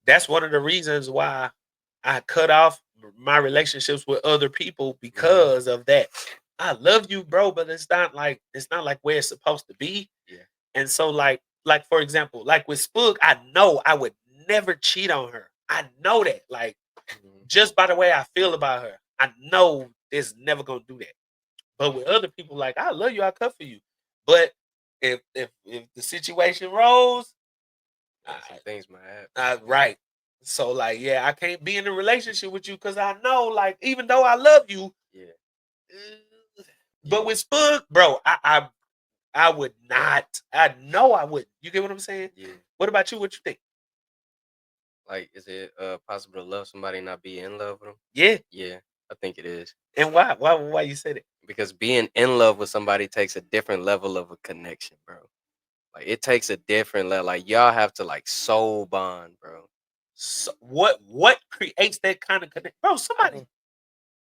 B: that's one of the reasons why I cut off my relationships with other people
C: Mhm.
B: because of that. I love you, bro, but it's not like where it's supposed to be.
C: Yeah.
B: And so like for example, like with Spook, I know I would never cheat on her. I know that. Like
C: Mhm.
B: just by the way I feel about her, I know it's never gonna do that. But with other people, like I love you, I cut for you. But if the situation rolls,
C: Yeah, some things might happen.
B: right. So like, yeah, I can't be in a relationship with you because I know, like, even though I love you,
C: Yeah.
B: but
C: Yeah.
B: with Spook, bro, I would not. I know I wouldn't. You get what I'm saying?
C: Yeah.
B: What about you? What you think?
C: Like, is it possible to love somebody and not be in love with them?
B: Yeah.
C: Yeah, I think it is.
B: And why? Why you said it?
C: Because being in love with somebody takes a different level of a connection, bro. Like it takes a different level. Like y'all have to like soul bond, bro.
B: So what creates that kind of connection? Bro,
C: I
B: somebody
C: don't,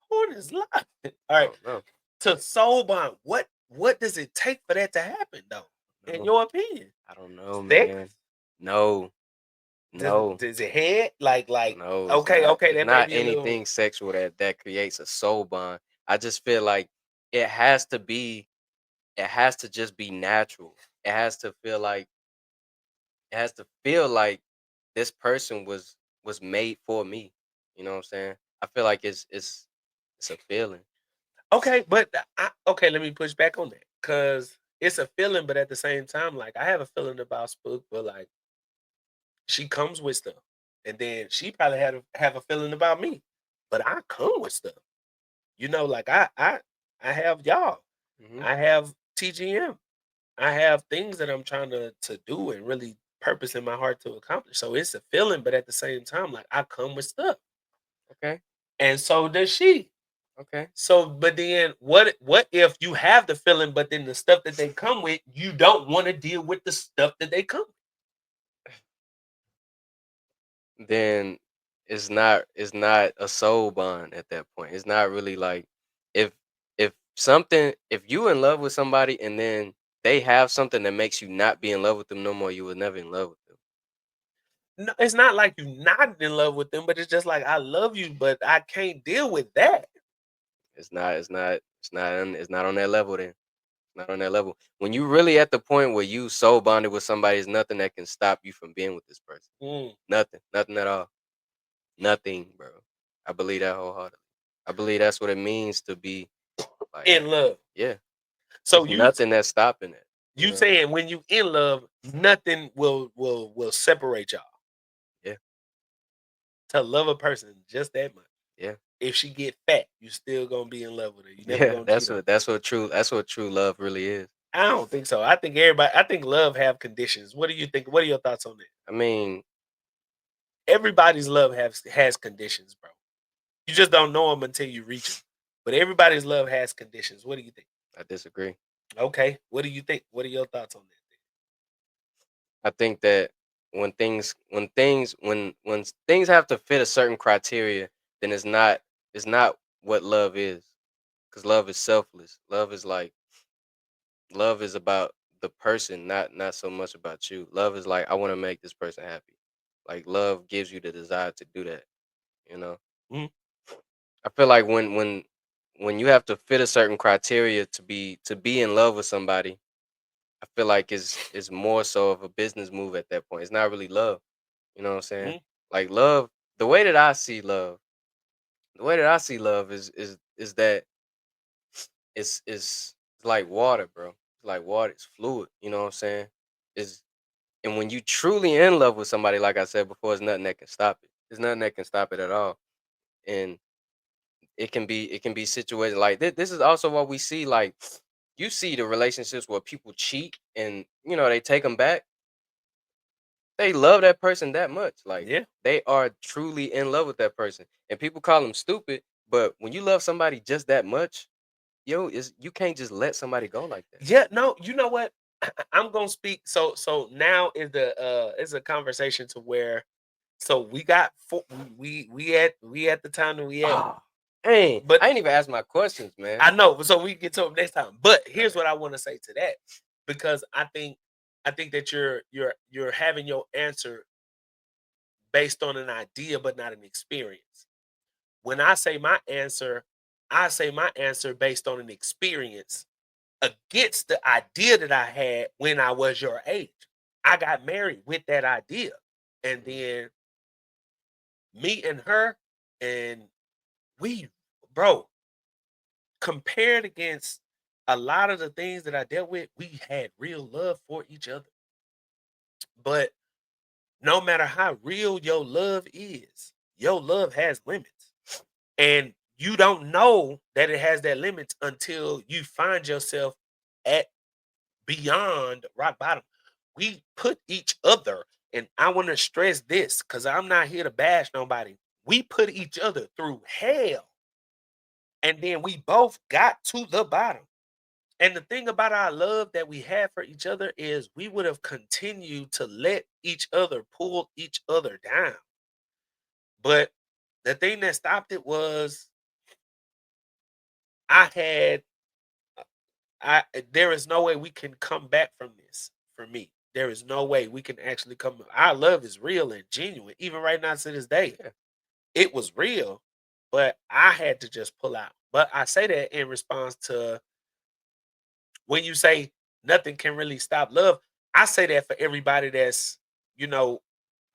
B: horn is live. All
C: I
B: right.
C: don't know.
B: To soul bond, what does it take for that to happen though? In
C: No,
B: your opinion?
C: I don't know,
B: Sex?
C: man. No, no,
B: Does it head? Like
C: no. It's
B: okay,
C: not.
B: okay,
C: It's
B: that may
C: not
B: be a little
C: anything sexual that creates a soul bond. I just feel like it has to be. It has to just be natural. It has to feel like. It has to feel like this person was made for me. You know what I'm saying? I feel like it's a feeling.
B: okay, but okay, let me push back on that because it's a feeling, but at the same time, like I have a feeling about Spook, but like she comes with stuff, and then she probably have a feeling about me, but I come with stuff. You know, like I have y'all,
C: Hmm.
B: I have TGM, I have things that I'm trying to do and really purpose in my heart to accomplish. So it's a feeling, but at the same time, like I come with stuff,
C: Okay.
B: and so does she.
C: Okay.
B: So, but then what if you have the feeling, but then the stuff that they come with, you don't want to deal with the stuff that they come with?
C: then it's not a soul bond at that point. It's not really like if if you in love with somebody and then they have something that makes you not be in love with them no more, you were never in love with them.
B: No, it's not like you're not in love with them, but it's just like I love you, but I can't deal with that.
C: It's not on that level then. It's not on that level. When you really at the point where you soul bonded with somebody, there's nothing that can stop you from being with this person.
B: Mm.
C: Nothing. Nothing at all. Nothing, bro. I believe that wholeheartedly. I believe that's what it means to be like,
B: In love.
C: yeah.
B: So
C: There's nothing that's stopping it.
B: you
C: know?
B: saying when you in love, nothing will separate y'all.
C: Yeah.
B: To love a person just that much.
C: Yeah.
B: If she get fat, you still gonna be in love with her. You never
C: Yeah,
B: gonna
C: that's
B: cheat on her.
C: what true love really is.
B: I don't think so. I think love have conditions. What do you think? What are your thoughts on that?
C: I mean,
B: Everybody's love has conditions, bro. You just don't know them until you reach them. But everybody's love has conditions. What do you think?
C: I disagree.
B: Okay. What do you think? What are your thoughts on that?
C: I think that when things have to fit a certain criteria, then it's not what love is. Because love is selfless. Love is about the person, not so much about you. Love is like I want to make this person happy. Like love gives you the desire to do that. You know.
B: Mhm.
C: I feel like when you have to fit a certain criteria to be in love with somebody, I feel like it's more so of a business move at that point. It's not really love. You know what I'm saying?
B: Mhm.
C: Like love, the way that I see love, is that it's like water, bro. It's like water. It's fluid. You know what I'm saying? Is and when you truly in love with somebody, like I said before, there's nothing that can stop it. There's nothing that can stop it at all. And it can be situated like this. This is also what we see. Like you see the relationships where people cheat and they take them back. They love that person that much. Like
B: Yeah.
C: they are truly in love with that person. And people call them stupid, but when you love somebody just that much, is you can't just let somebody go like that.
B: Yeah. No. You know what? I'm gonna speak. So now is a conversation to where. So we got we at the time that we at.
C: Oh, hey,
B: But
C: I ain't even asked my questions, man.
B: I know, so we get to them next time. But here's
C: Alright.
B: what I want to say to that, because I think that you're having your answer based on an idea, but not an experience. When I say my answer based on an experience against the idea that I had when I was your age. I got married with that idea, and
C: Mhm.
B: then me and her, and we, bro, compared against a lot of the things that I dealt with, we had real love for each other. But no matter how real your love is, your love has limits. And you don't know that it has that limits until you find yourself at beyond rock bottom. We put each other, and I want to stress this because I'm not here to bash nobody. We put each other through hell, and then we both got to the bottom. And the thing about our love that we have for each other is we would have continued to let each other pull each other down. But the thing that stopped it was I had I there is no way we can come back from this for me. There is no way we can actually come. Our love is real and genuine, even right now to this day.
C: Yeah.
B: It was real, but I had to just pull out. But I say that in response to when you say nothing can really stop love. I say that for everybody that's, you know,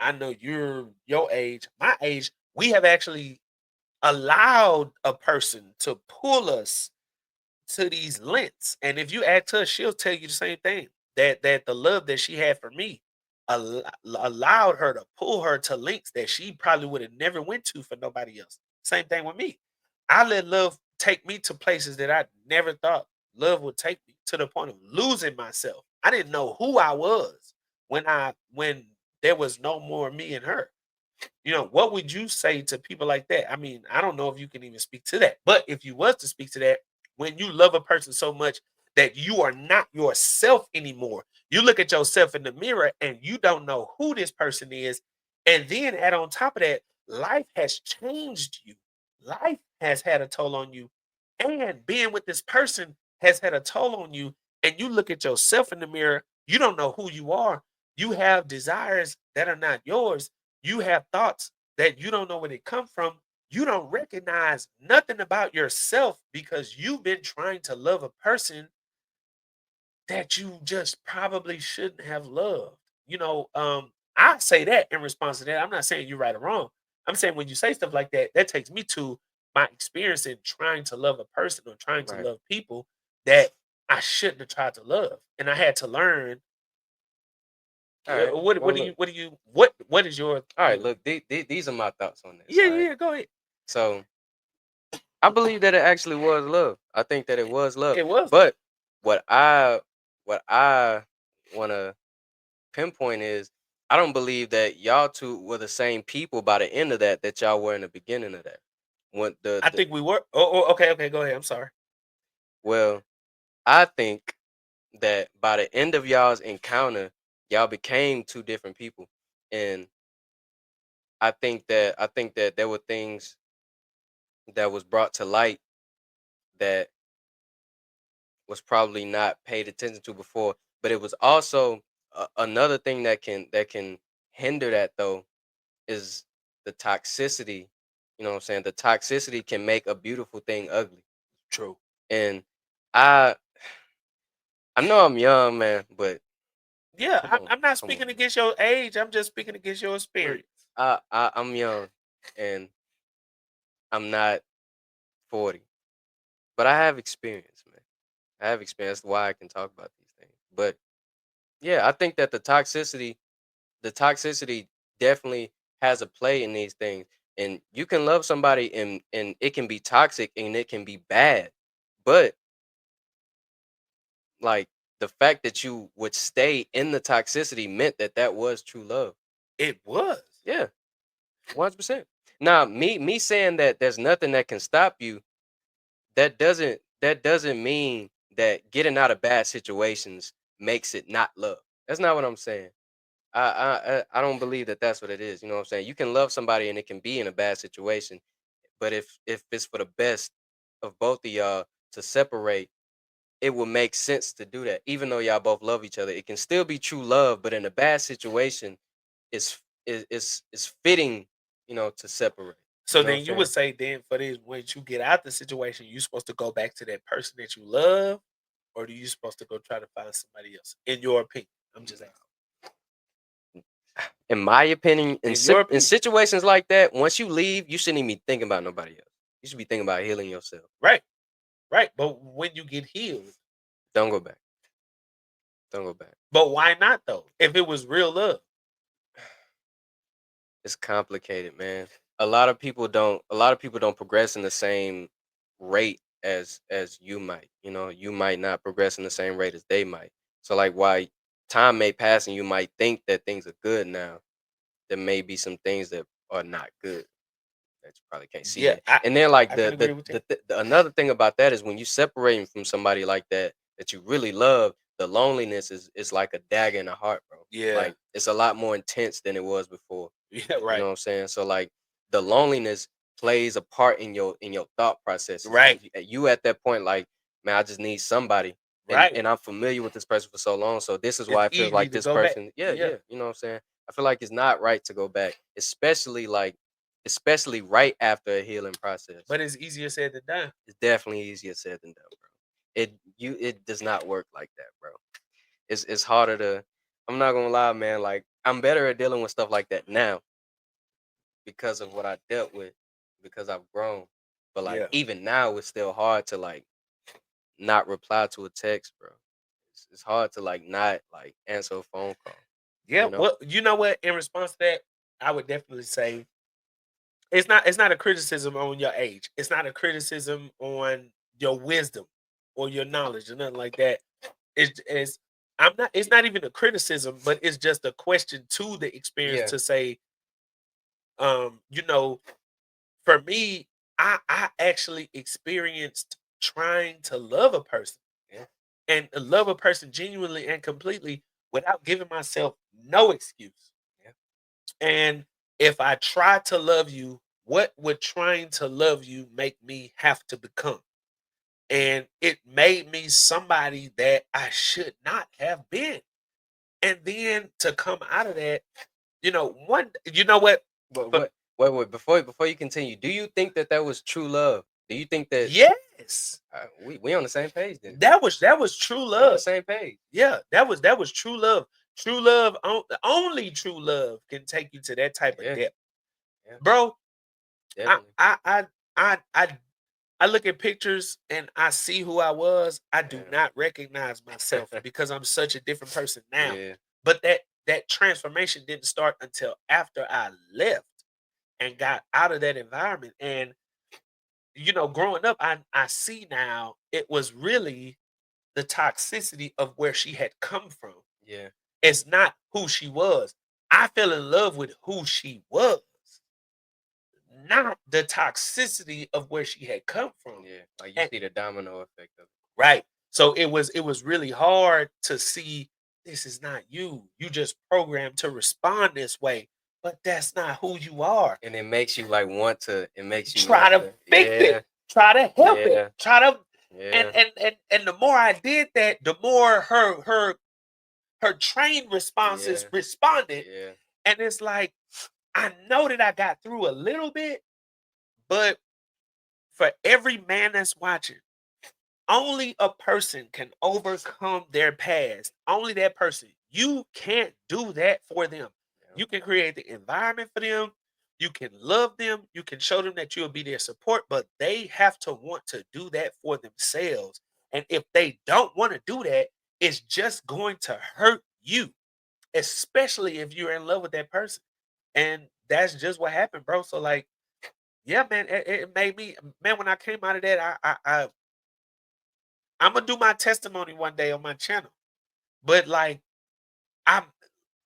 B: I know you're your age, my age, we have actually allowed a person to pull us to these lengths. And if you ask her, she'll tell you the same thing. That the love that she had for me allowed her to pull her to lengths that she probably would have never went to for nobody else. Same thing with me. I let love take me to places that I never thought love would take me, to the point of losing myself. I didn't know who I was when there was no more me and her. What would you say to people like that? I mean, I don't know if you can even speak to that. But if you was to speak to that, when you love a person so much that you are not yourself anymore, you look at yourself in the mirror and you don't know who this person is, And then add on top of that, life has changed you. Life has had a toll on you. And being with this person has had a toll on you. And you look at yourself in the mirror, you don't know who you are. You have desires that are not yours. You have thoughts that you don't know where they come from. You don't recognize nothing about yourself because you've been trying to love a person that you just probably shouldn't have loved. I say that in response to that. I'm not saying you're right or wrong. I'm saying when you say stuff like that, that takes me to my experience in trying to love a person or trying to
C: Right.
B: love people that I shouldn't have tried to love. And I had to learn.
C: All right.
B: What
C: Well,
B: do
C: look.
B: you what is your
C: All right. Look. These are my thoughts on this.
B: Yeah,
C: All right.
B: yeah, go ahead.
C: So I believe that it actually was love. I think that it was love.
B: It was
C: But what I want to pinpoint is I don't believe that y'all two were the same people by the end of that y'all were in the beginning of that. When
B: I think we were. Okay, okay, go ahead. I'm sorry.
C: well, I think that by the end of y'all's encounter, y'all became two different people, and I think that there were things that was brought to light that was probably not paid attention to before. But it was also another thing that can hinder that though is the toxicity. You know what I'm saying? The toxicity can make a beautiful thing ugly.
B: True.
C: And I I know I'm young, man, but
B: Yeah,
C: come on,
B: I'm not
C: come on.
B: speaking against your age. I'm just speaking against your
C: Look,
B: experience.
C: I'm young and I'm not 40, but I have experience, man. I have experience. That's why I can talk about these things. But yeah, I think that the toxicity definitely has a play in these things. And you can love somebody and it can be toxic and it can be bad. But like the fact that you would stay in the toxicity meant that was true love.
B: It was.
C: Yeah, 100%. Now, me saying that there's nothing that can stop you, that doesn't mean that getting out of bad situations makes it not love. That's not what I'm saying. I don't believe that that's what it is. You know what I'm saying? You can love somebody and it can be in a bad situation, but if it's for the best of both of y'all to separate, it will make sense to do that. Even though y'all both love each other, it can still be true love, but in a bad situation, it's fitting, to separate.
B: So
C: You know what I'm
B: then you
C: saying?
B: would say then for this, once you get out the situation, you supposed to go back to that person that you love, or do you supposed to go try to find somebody else? In your opinion, I'm just asking.
C: In my opinion,
B: In your
C: in
B: opinion,
C: situations like that, once you leave, you shouldn't even be thinking about nobody else. You should be thinking about healing yourself.
B: right, right. But when you get healed,
C: Don't go back. Don't go back.
B: but why not though? If it was real love,
C: It's complicated, man. A lot of people don't progress in the same rate as you might. You might not progress in the same rate as they might. So like why time may pass and you might think that things are good now, there may be some things that are not good that you probably can't see
B: yeah,
C: yet. And then like
B: I can
C: the
B: agree
C: the,
B: with that.
C: the another thing about that is when you separating from somebody like that you really love, the loneliness is like a dagger in the heart, bro.
B: Yeah,
C: Like it's a lot more intense than it was before.
B: yeah,
C: You know
B: right,
C: what I'm saying? So like the loneliness plays a part in your thought processes.
B: right,
C: You at that point, like, man, I just need somebody. And
B: right.
C: and I'm familiar with this person for so long. So this is
B: It's
C: why it feels
B: easy
C: like
B: to
C: this
B: go back.
C: person, yeah,
B: Yeah,
C: yeah. You know what I'm saying? I feel like it's not right to go back, especially right after a healing process.
B: but it's easier said than done.
C: It's definitely easier said than done, bro. It does not work like that, bro. It's harder to. I'm not gonna lie, man. Like I'm better at dealing with stuff like that now because of what I dealt with, because I've grown. But like
B: Yeah,
C: even now, it's still hard to like not reply to a text, bro. It's hard to like not like answer a phone call.
B: yeah.
C: You know?
B: Well, you know what? In response to that, I would definitely say it's not a criticism on your age. It's not a criticism on your wisdom or your knowledge or nothing like that. It's I'm not it's not even a criticism, but it's just a question to the experience
C: Yeah.
B: to say, you know, for me, I actually experienced trying to love a person
C: Yeah.
B: and love a person genuinely and completely without giving myself no excuse.
C: Yeah.
B: And If I tried to love you, what would trying to love you make me have to become? And it made me somebody that I should not have been. And then to come out of that, you know what?
C: But
B: But
C: wait, before you continue, do you think that that was true love? Do you think that
B: yes,
C: we on the same page then?
B: that was true
C: We're on the
B: love.
C: same page.
B: Yeah, that was true love. True love, only true love can take you to that type of
C: Yeah,
B: depth,
C: yeah,
B: bro. I
C: definitely.
B: I I I I I look at pictures and I see who I was. I do
C: Yeah.
B: not recognize myself because I'm such a different person now.
C: Yeah,
B: But that transformation didn't start until after I left and got out of that environment. And growing up, I see now it was really the toxicity of where she had come from.
C: yeah,
B: It's not who she was. I fell in love with who she was, not the toxicity of where she had come from.
C: yeah. Like you
B: And
C: see the domino effect of
B: right. So it was really hard to see this is not you. You just programmed to respond this way, but that's not who you are.
C: it. And it makes you like want to, it makes you
B: Try
C: want
B: to
C: to,
B: fix
C: yeah,
B: it. Try to help it.
C: yeah,
B: Try to and
C: yeah,
B: and and and the more I did that, the more her trained responses
C: yeah,
B: responded.
C: yeah,
B: And it's like I know that I got through a little bit, but for every man that's watching, only a person can overcome their past. Only that person. You can't do that for them.
C: yeah,
B: You can create the environment for them. You can love them. You can show them that you'll be their support, but they have to want to do that for themselves. And if they don't want to do that, it's just going to hurt you, especially if you're in love with that person. And that's just what happened, bro. So, like, yeah, man, it made me, man, when I came out of that, I'm gonna do my testimony one day on my channel. But like I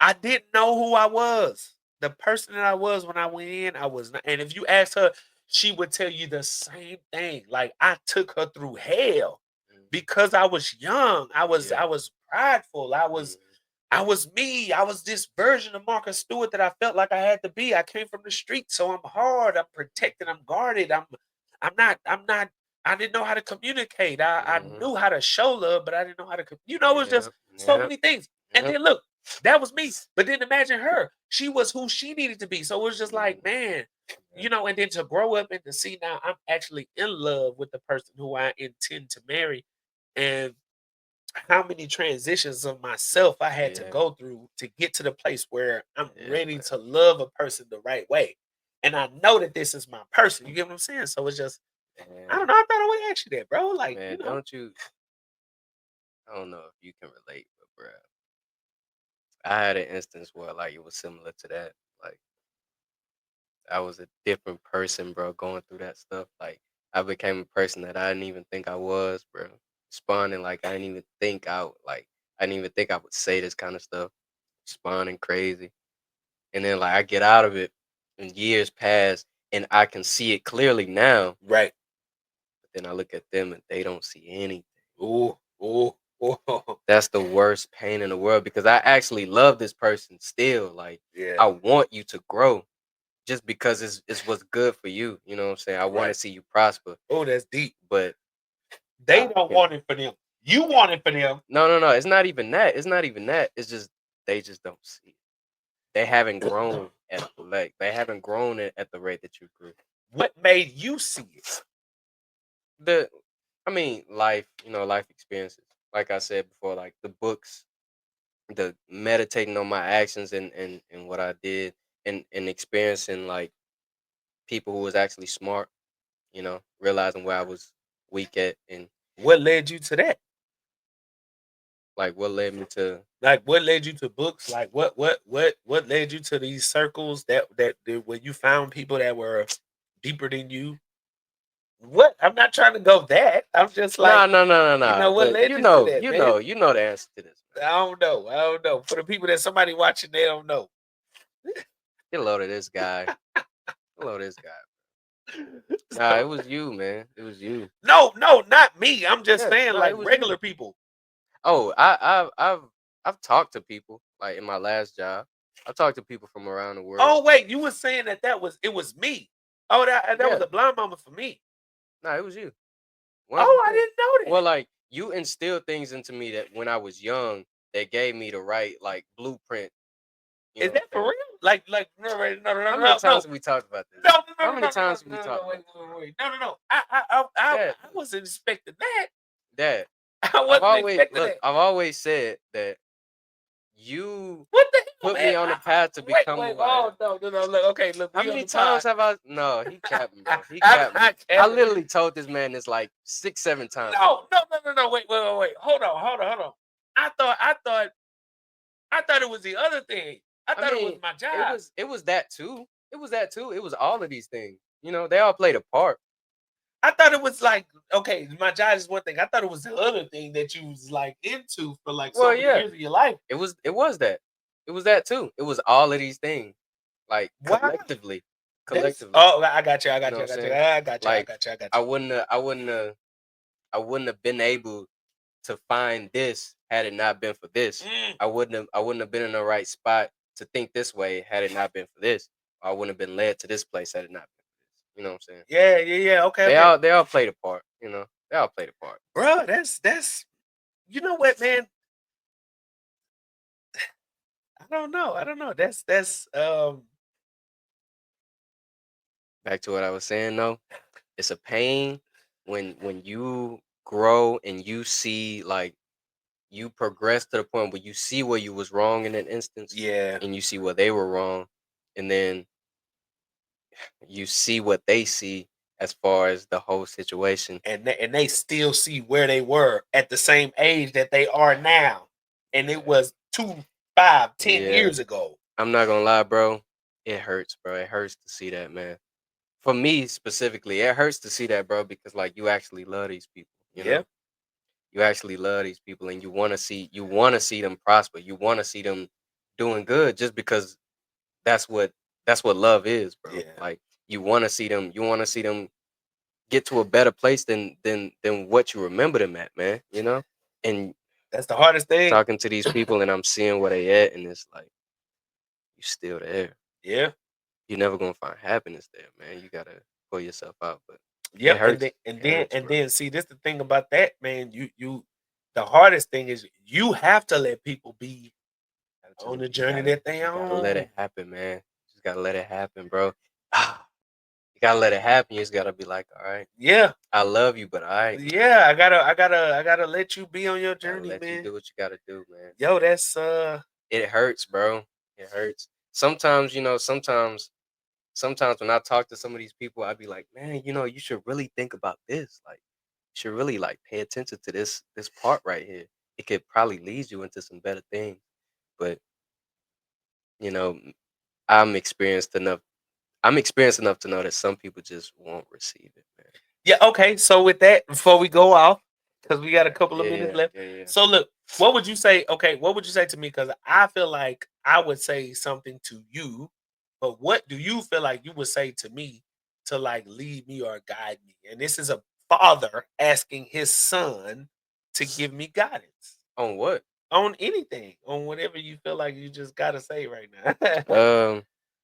B: I didn't know who I was. The person that I was when I went in, I was not. And if you ask her, she would tell you the same thing. Like I took her through hell
C: mm,
B: because I was young. I was
C: yeah,
B: I was prideful. I was
C: mm,
B: I was me. I was this version of Marcus Stewart that I felt like I had to be. I came from the street, so I'm hard. I'm protected. I'm guarded. I'm not. I didn't know how to communicate. I
C: mm,
B: knew how to show love, but I didn't know how to. It was
C: yeah,
B: just so
C: yeah,
B: many things. And
C: yeah,
B: then look, that was me. But then imagine her. She was who she needed to be. So it was just
C: mm,
B: like, man,
C: yeah,
B: And then to grow up and to see now I'm actually in love with the person who I intend to marry, and how many transitions of myself I had to
C: yeah,
B: go through to get to the place where I'm
C: yeah,
B: ready
C: man,
B: to love a person the right way. And I know that this is my person. You get what I'm saying? So it's just, I
C: man,
B: don't know. I thought I would ask you that, bro. Like,
C: man. Don't you? I don't know if you can relate, but bro, I had an instance where like it was similar to that. Like I was a different person, bro, going through that stuff. Like I became a person that I didn't even think I was, bro. Responding like I didn't even think out, like I didn't even think I would say this kind of stuff. Responding crazy, and then like I get out of it, and years pass, and I can see it clearly now.
B: right.
C: But then I look at them, and they don't see anything.
B: Ooh, ooh, ooh.
C: That's the worst pain in the world because I actually love this person still. Like
B: Yeah,
C: I want you to grow just because it's what's good for you. You know what I'm saying? I want to
B: right.
C: see you prosper,
B: Oh, that's deep.
C: but
B: They
C: I
B: don't
C: can
B: want it for them. You want it for them.
C: no. It's not even that. It's not even that. It's just they just don't see it. They haven't grown at like they haven't grown at the rate that you grew.
B: What made you see it?
C: The I mean, life, life experiences. Like I said before, like the books, the meditating on my actions and what I did and experiencing like people who was actually smart, realizing where I was weak at and
B: What led you to that?
C: like what led me to
B: Like what led you to books? Like what led you to these circles that where you found people that were deeper than you? What? I'm not trying to go that. I'm just like,
C: no.
B: what
C: But
B: led you to that, man?
C: you know the answer to this, man.
B: I don't know. I don't know. For the people that somebody watching, they don't know.
C: Get a load of this guy. Get a load of this guy. Nah, it
B: So,
C: was you, man. It was you.
B: no, not me. I'm just
C: Yeah,
B: saying
C: no,
B: like
C: it was you.
B: regular people.
C: Oh, I've talked to people like in my last job. I talk to people from around the world.
B: Oh wait, you were saying that it was me. Oh, that
C: Yeah.
B: was a blind moment for me.
C: No, it was you.
B: Oh, I
C: 100%.
B: didn't know that.
C: Well, like you instilled things into me that when I was young that gave me the right like blueprint. You
B: Is
C: know
B: that
C: what I'm
B: for
C: saying?
B: real? Like no,
C: How many times have we talked about this?
B: No,
C: How many times have we talked
B: wait,
C: about
B: wait. No. I wasn't expecting that.
C: that?
B: I wasn't expecting that.
C: I've always said that you
B: What the hell,
C: put
B: man?
C: me on the path to become
B: Wait,
C: who I am.
B: no. Look, okay, look.
C: How
B: we on
C: many
B: the
C: times
B: pod.
C: have I? No, he capping, bro. He
B: I'm
C: capping.
B: not
C: I
B: capping.
C: literally told this man this like 6, 7 times.
B: No. Wait. Hold on. I thought it was the other thing. I thought it was my job.
C: It was that too. It was that too. It was all of these things. You know, they all played a part.
B: I thought it was like, okay, my job is one thing. I thought it was the other thing that you was like into for like so many years of your life.
C: It was that. It was that too. It was all of these things. Like collectively.
B: Oh, I got you.
C: I wouldn't have been able to find this had it not been for this. I wouldn't have been in the right spot to think this way had it not been for this. I wouldn't have been led to this place had it not been for this. You know what I'm saying?
B: Yeah. Okay.
C: They all played a part, you know. They all played a part.
B: Bro, that's you know what, man? I don't know. That's
C: back to what I was saying though. It's a pain when you grow and you see like you progress to the point where you see where you was wrong in an instance.
B: Yeah.
C: And you see where they were wrong. And then you see what they see as far as the whole situation.
B: And they still see where they were at the same age that they are now. And it was 2, 5, 10 years ago.
C: I'm not gonna lie, bro. It hurts, bro. It hurts to see that, man. For me specifically, it hurts to see that, bro, because like you actually love these people. You know? You actually love these people and you wanna see them prosper. You wanna see them doing good just because that's what love is, bro.
B: Yeah.
C: Like you wanna see them get to a better place than what you remember them at, man. You know? And
B: that's the hardest thing.
C: Talking to these people and I'm seeing where they at and it's like you still there.
B: Yeah.
C: You're never gonna find happiness there, man. You gotta pull yourself out. But
B: yeah,
C: it hurts.
B: And then see this the thing about that, man. You the hardest thing is you have to let people be on the journey that they on.
C: Gotta let it happen, man. Just gotta let it happen, bro. You gotta let it happen. You just gotta be like, all right.
B: Yeah.
C: I love you, but all right.
B: Yeah, I gotta let you be on your journey,
C: let
B: man.
C: you do what you gotta do, man.
B: Yo, that's
C: it hurts, bro. It hurts. Sometimes, you know, sometimes when I talk to some of these people, I'd be like, man, you know, you should really think about this. Like, you should really like pay attention to this part right here. It could probably lead you into some better things. But, you know, I'm experienced enough to know that some people just won't receive it, man.
B: Yeah, okay. So with that, before we go off, because we got a couple of minutes left.
C: Yeah.
B: So look, what would you say? Okay, what would you say to me? Because I feel like I would say something to you, but what do you feel like you would say to me to like lead me or guide me? And this is a father asking his son to give me guidance.
C: On what?
B: On anything. On whatever you feel like you just gotta say right now.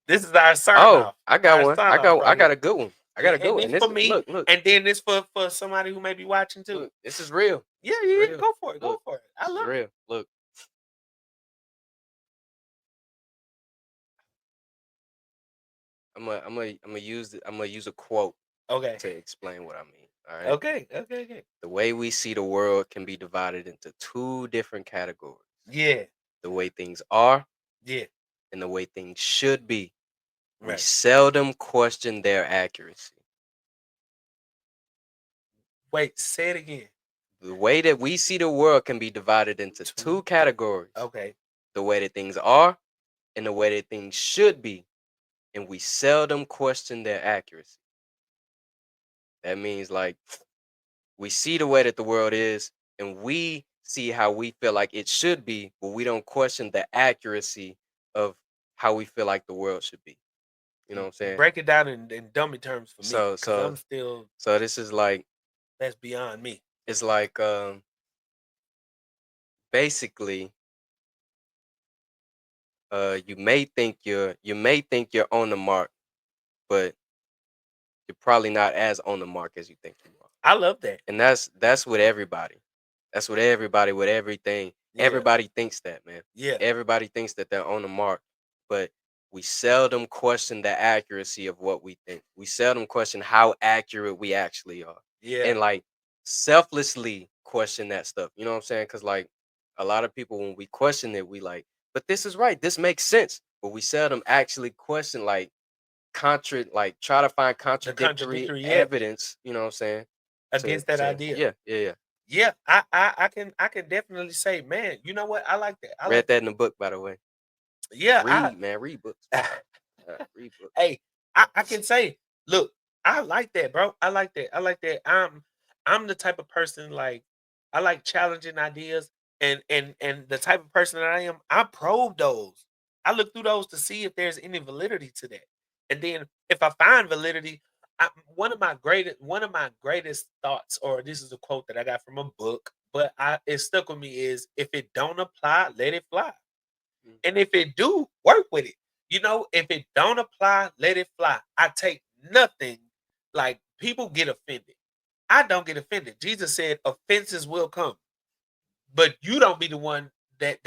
B: This is our sign off.
C: I got one. I got a good one. I got a good one.
B: And this for me.
C: Look.
B: And then this for somebody who may be watching too.
C: Look, this is real.
B: Yeah. Go for it. Go for it. I love
C: real.
B: it.
C: Look. I'm gonna use a quote.
B: Okay.
C: To explain what I mean. All right.
B: Okay.
C: The way we see the world can be divided into 2 different categories.
B: Yeah.
C: The way things are.
B: Yeah.
C: And the way things should be.
B: Right.
C: We seldom question their accuracy.
B: Wait, say it again.
C: The way that we see the world can be divided into 2 categories.
B: Okay.
C: The way that things are and the way that things should be. And we seldom question their accuracy. That means like we see the way that the world is and we see how we feel like it should be, but we don't question the accuracy of how we feel like the world should be. You know what I'm saying?
B: Break it down in dummy terms for me.
C: So
B: I'm still.
C: So this is like.
B: That's beyond me.
C: It's like basically you may think you're on the mark, but you're probably not as on the mark as you think you are.
B: I love that.
C: And that's with everybody. That's with everybody, with everything.
B: Yeah.
C: Everybody thinks that, man.
B: Yeah.
C: Everybody thinks that they're on the mark, but we seldom question the accuracy of what we think. We seldom question how accurate we actually are.
B: Yeah.
C: And like selflessly question that stuff. You know what I'm saying? Because like a lot of people, when we question it, we like, but this is right. This makes sense. But we seldom actually question like try to find contradictory
B: contradictory, yeah.
C: evidence, you know what I'm saying?
B: Against that idea.
C: Yeah.
B: Yeah, I can definitely say, man, you know what? I like that. I
C: Read
B: like
C: that in the book, by the way.
B: Yeah,
C: Read, man. Read books. Read books.
B: Hey, I can say, look, I like that, bro. I like that. I like that. I'm the type of person like I like challenging ideas, and the type of person that I am, I probe those. I look through those to see if there's any validity to that. And then if I find validity, one of my greatest thoughts, or this is a quote that I got from a book, but it stuck with me, is if it don't apply, let it fly.
C: Mm.
B: And if it do, work with it. You know, if it don't apply, let it fly. I take nothing. Like, people get offended. I don't get offended. Jesus said offenses will come, but you don't be the one that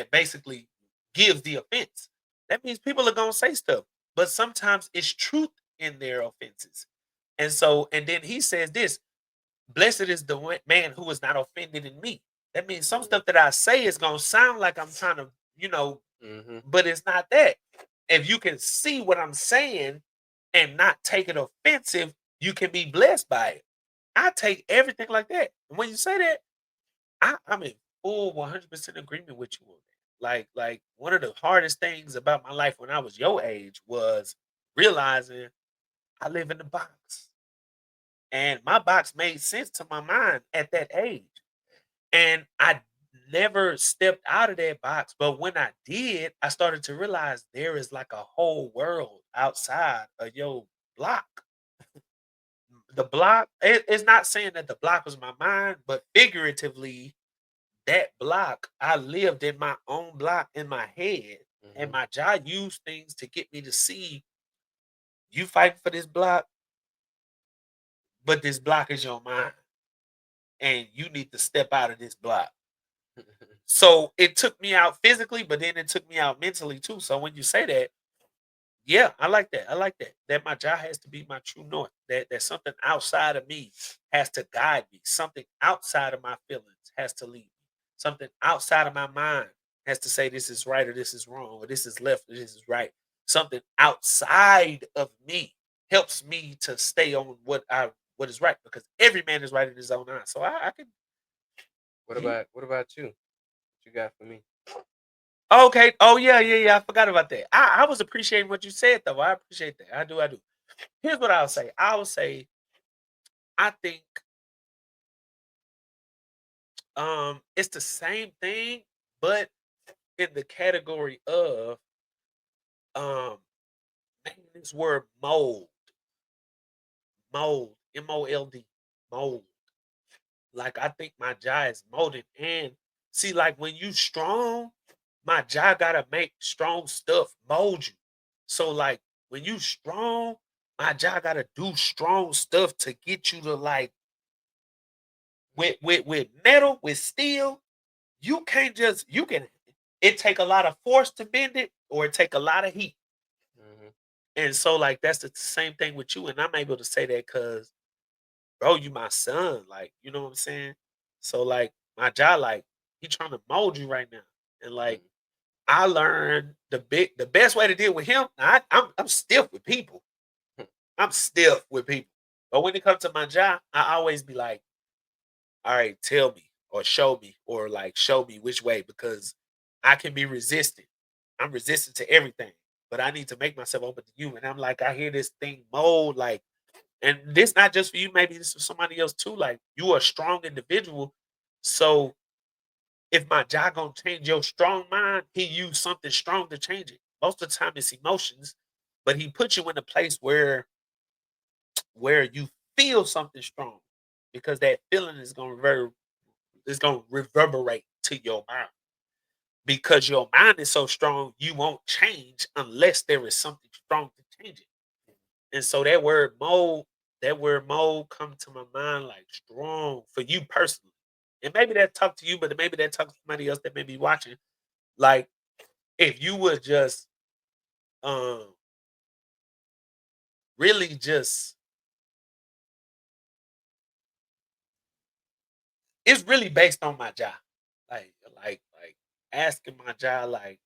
B: basically gives the offense. That means people are gonna say stuff, but sometimes it's truth in their offenses. And then he says this: blessed is the man who is not offended in me. That means some stuff that I say is gonna sound like I'm trying to,
C: Mm-hmm.
B: but it's not that. If you can see what I'm saying and not take it offensive, you can be blessed by it. I take everything like that. And when you say that, I'm in full 100% agreement with you on that. Like one of the hardest things about my life when I was your age was realizing I live in the box. And my box made sense to my mind at that age. And I never stepped out of that box. But when I did, I started to realize there is like a whole world outside of your block. The block, it's not saying that the block was my mind, but figuratively, that block, I lived in my own block in my head. And
C: Mm-hmm.
B: my job used things to get me to see you fighting for this block, but this block is your mind. And you need to step out of this block. So it took me out physically, but then it took me out mentally too. So when you say that, yeah, I like that. I like that. That my job has to be my true north. That something outside of me has to guide me. Something outside of my feelings has to lead me. Something outside of my mind has to say this is right or this is wrong or this is left or this is right. Something outside of me helps me to stay on what is right, because every man is right in his own eye. So I can.
C: What about you? What you got for me?
B: Okay. Oh yeah. I forgot about that. I was appreciating what you said though. I appreciate that. I do. Here's what I'll say. I will say I think it's the same thing, but in the category of um man, this word mold. Mold. MOLD. Mold. Like, I think my jaw is molded. And see, like, when you strong, my jaw gotta make strong stuff mold you. So like when you strong, my jaw gotta do strong stuff to get you to like with metal, with steel, you can't just you can it take a lot of force to bend it, or it take a lot of heat.
C: Mm-hmm.
B: And so like that's the same thing with you. And I'm able to say that because bro, you my son. Like, you know what I'm saying? So like my jaw, like, he trying to mold you right now. And like I learned the best way to deal with him. I'm stiff with people. I'm stiff with people. But when it comes to my job, I always be like, all right, tell me or show me, or like show me which way, because I can be resistant. I'm resistant to everything, but I need to make myself open to you. And I'm like, I hear this thing mold, like, and this not just for you, maybe this is for somebody else too. Like, you are a strong individual. So if my job gonna change your strong mind, he used something strong to change it. Most of the time it's emotions, but he put you in a place where you feel something strong, because that feeling is gonna reverberate to your mind. because your mind is so strong, you won't change unless there is something strong to change it. And so that word mold come to my mind like strong for you personally. And maybe that talk to you, but maybe that talk to somebody else that may be watching. Like if you would just um really just it's really based on my job. Like asking my job like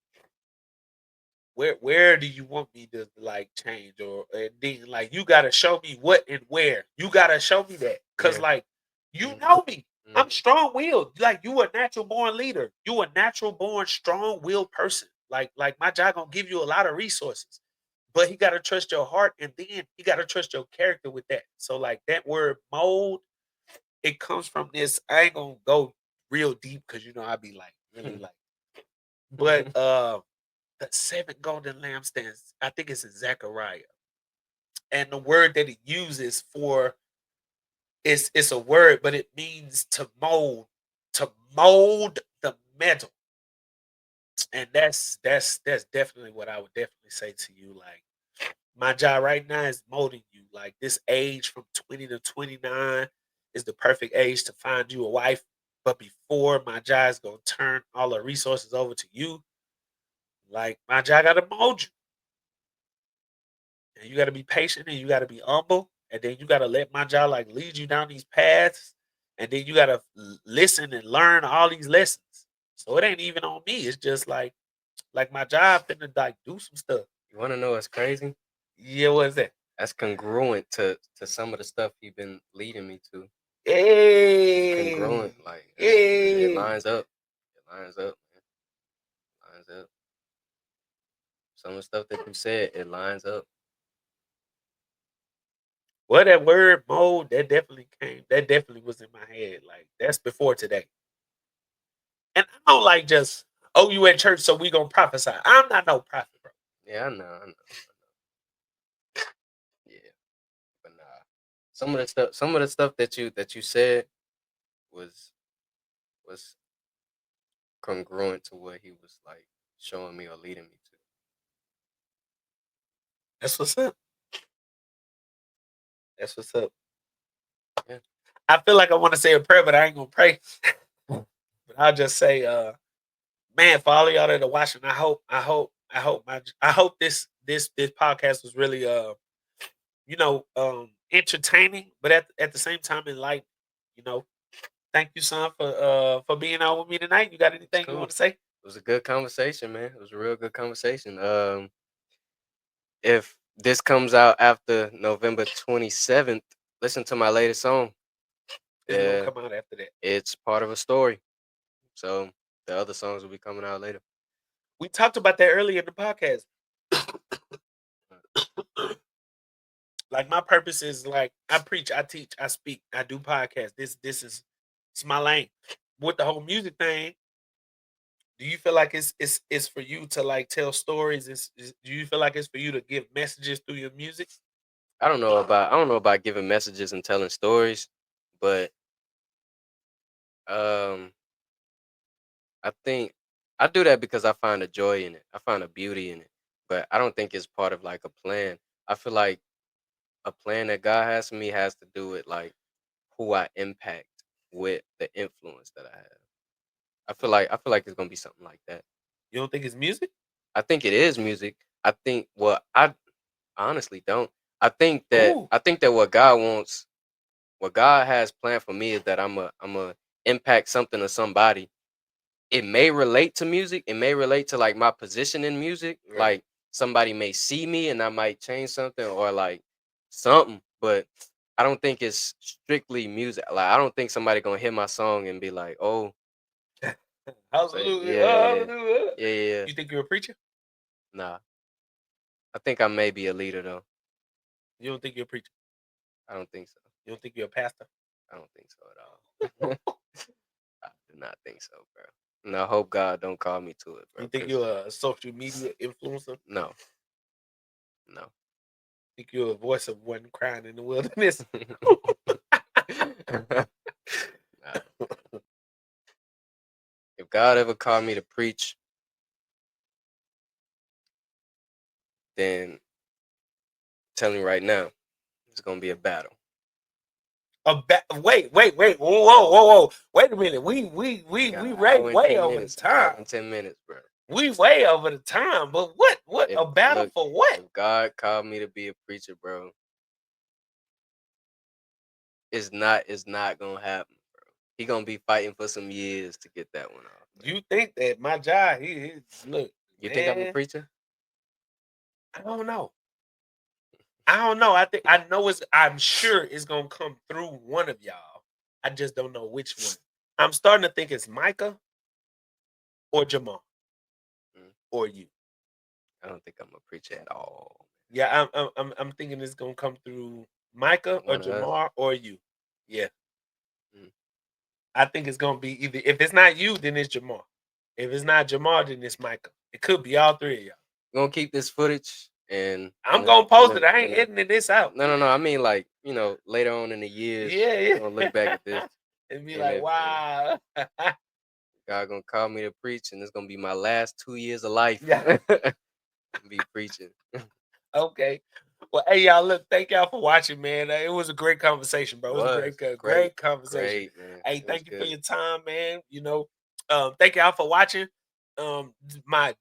B: where do you want me to like change or and then like you gotta show me what and where. You gotta show me that. Cause
C: Yeah.
B: like you
C: Mhm.
B: know me. I'm
C: Mhm.
B: strong willed. Like you a natural born leader. You a natural born strong willed person. Like my job gonna give you a lot of resources. But he gotta trust your heart and then he gotta trust your character with that. So like that word mold, it comes from this. I ain't gonna go real deep because you know I be like really like but the seven golden lampstands, I think it's in Zechariah. And the word that it uses for it's a word, but it means to mold the metal. And that's definitely what I would definitely say to you. Like my job right now is molding you. Like this age from 20 to 29 is the perfect age to find you a wife. But before my job is gonna turn all the resources over to you, like my job gotta mold you. And you got to be patient and you got to be humble. And then you got to let my job like lead you down these paths. And then you got to listen and learn all these lessons. So it ain't even on me. It's just like my job finna like do some stuff.
C: You want to know what's crazy?
B: Yeah, what is that?
C: That's congruent to some of the stuff you've been leading me to. It's congruent,
B: Hey,
C: like it
B: hey.
C: lines up. It lines up, man. Lines up. Some of the stuff that you said, it lines up.
B: Well, that word mold, that definitely came. That definitely was in my head. Like that's before today. And I don't like just, oh, you at church, so we gonna prophesy. I'm not no prophet, bro.
C: Yeah, I know, I know. Yeah, but nah. Some of the stuff that you said was was congruent to what he was like showing me or leading me to.
B: That's what's up. That's what's up.
C: Yeah.
B: I feel like I want to say a prayer, but I ain't gonna pray. But I'll just say, man, for all of y'all that are watching, I hope this podcast was really entertaining, but at the same time enlightening. You know, thank you, son, for being on with me tonight. You got
C: It's
B: anything you
C: cool.
B: want to say?
C: It was a good conversation, man. It was a real good conversation. If this comes out after November 27th, listen to my latest song.
B: It's gonna
C: Yeah,
B: come out after that.
C: it's part of a story. So the other songs will be coming out later.
B: We talked about that earlier in the podcast. Like my purpose is like I preach, I teach, I speak, I do podcasts. This is it's my lane. With the whole music thing, do you feel like it's for you to like tell stories? Do you feel like it's for you to give messages through your music?
C: I don't know about giving messages and telling stories, but um I think I do that because I find a joy in it. I find a beauty in it. But I don't think it's part of like a plan. I feel like a plan that God has for me has to do with like who I impact with the influence that I have. I feel like it's gonna be something like that.
B: You don't think it's music?
C: I think it is music. I think well, I honestly don't. I think that
B: Ooh.
C: I think that what God wants, what God has planned for me is that I'm a impact something or somebody. It may relate to music. It may relate to like my position in music.
B: Right.
C: Like somebody may see me and I might change something or like something, but I don't think it's strictly music. Like I don't think somebody gonna hear my song and be like, "Oh, say
B: Hallelujah.
C: yeah, yeah, yeah,
B: Hallelujah.
C: yeah, yeah, yeah."
B: You think you're a preacher?
C: Nah, I think I may be a leader though.
B: You don't think you're a preacher?
C: I don't think so.
B: You don't think you're a pastor?
C: I don't think so at all. I do not think so, bro. And I hope God don't call me to it, bro.
B: You think
C: 'Cause
B: you're a social media influencer?
C: no, no.
B: Think you're a voice of one crying in the wilderness?
C: Nah. If God ever called me to preach, then telling you right now, it's gonna be a battle.
B: Wait, whoa. Wait a minute. We
C: Hour and
B: way
C: 10
B: over the
C: minutes. Hour
B: time.
C: and 10 minutes, bro.
B: We way over the time. But what
C: If,
B: a battle
C: look,
B: for what?
C: if God called me to be a preacher, bro, it's not gonna happen, bro. He gonna be fighting for some years to get that one off. Man.
B: You think that my job? Look.
C: You think I'm a
B: man,
C: preacher?
B: I don't know. I'm sure it's gonna come through one of y'all. I just don't know which one. I'm starting to think it's Micah or Jamal or you.
C: I don't think I'm a preacher at all.
B: Yeah, I'm thinking it's gonna come through Micah or
C: One of us.
B: Jamar or you. Yeah.
C: Mm.
B: I think it's gonna be either, if it's not you, then it's Jamar. If it's not Jamar, then it's Micah. It could be all three of y'all.
C: We're gonna keep this footage and
B: I'm gonna post it. I ain't editing this out.
C: No. I mean, like, later on in the years,
B: Yeah.
C: we're gonna look back at this
B: and be
C: and
B: like, wow.
C: God gonna call me to preach, and it's gonna be my last 2 years of life.
B: Yeah.
C: Be preaching.
B: Okay. Well, hey y'all, look, thank y'all for watching, man. It was a great conversation, bro. It was a great conversation.
C: Great, man.
B: Hey,
C: It was
B: thank you for
C: good.
B: your time, man. Thank y'all for watching.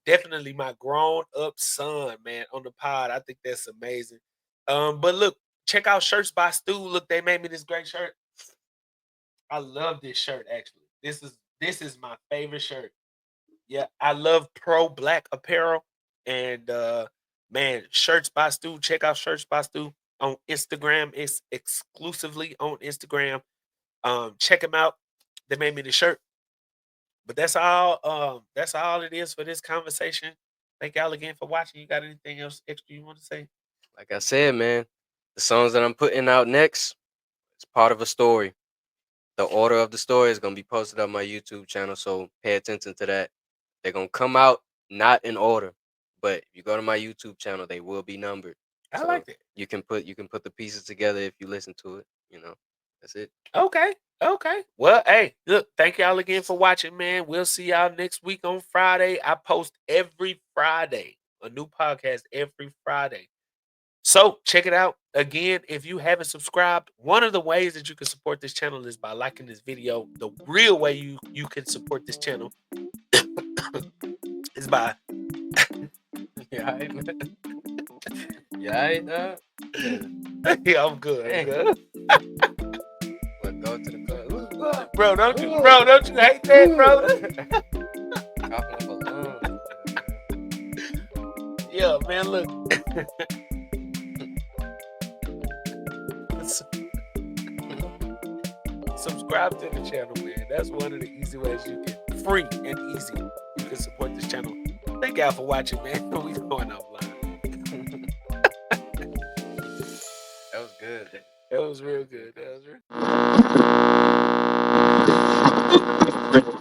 B: Definitely my grown up son, man, on the pod. I think that's amazing. But look, check out Shirts by Stu. Look, they made me this great shirt. I love this shirt, actually. This is my favorite shirt. Yeah, I love pro black apparel. And man, Shirts by Stu. Check out Shirts by Stu on Instagram. It's exclusively on Instagram. Check them out. They made me the shirt. But that's all. That's all it is for this conversation. Thank y'all again for watching. You got anything else extra you want to say?
C: Like I said, man, the songs that I'm putting out next is part of a story. The order of the story is gonna be posted on my YouTube channel, so pay attention to that. They're gonna come out not in order, but if you go to my YouTube channel, they will be numbered.
B: I
C: So
B: like it.
C: you can put the pieces together if you listen to it. That's it.
B: Okay. Well, hey, look, thank y'all again for watching, man. We'll see y'all next week on Friday. I post every Friday, a new podcast every Friday. So check it out. Again, if you haven't subscribed, one of the ways that you can support this channel is by liking this video. The real way you can support this channel is by
C: Yeah, all right, man. Yeah, all right, dog.
B: yeah, I'm good.
C: Hey.
B: Good.
C: What, go to the club?
B: Bro, don't you hate that, bro?
C: Coughing up a lung.
B: Yeah, man, look. Subscribe to the channel, man. That's one of the easy ways you can, free and easy, you can support this channel. Thank y'all for watching, man. We going offline.
C: That was good.
B: That was real good. That was real.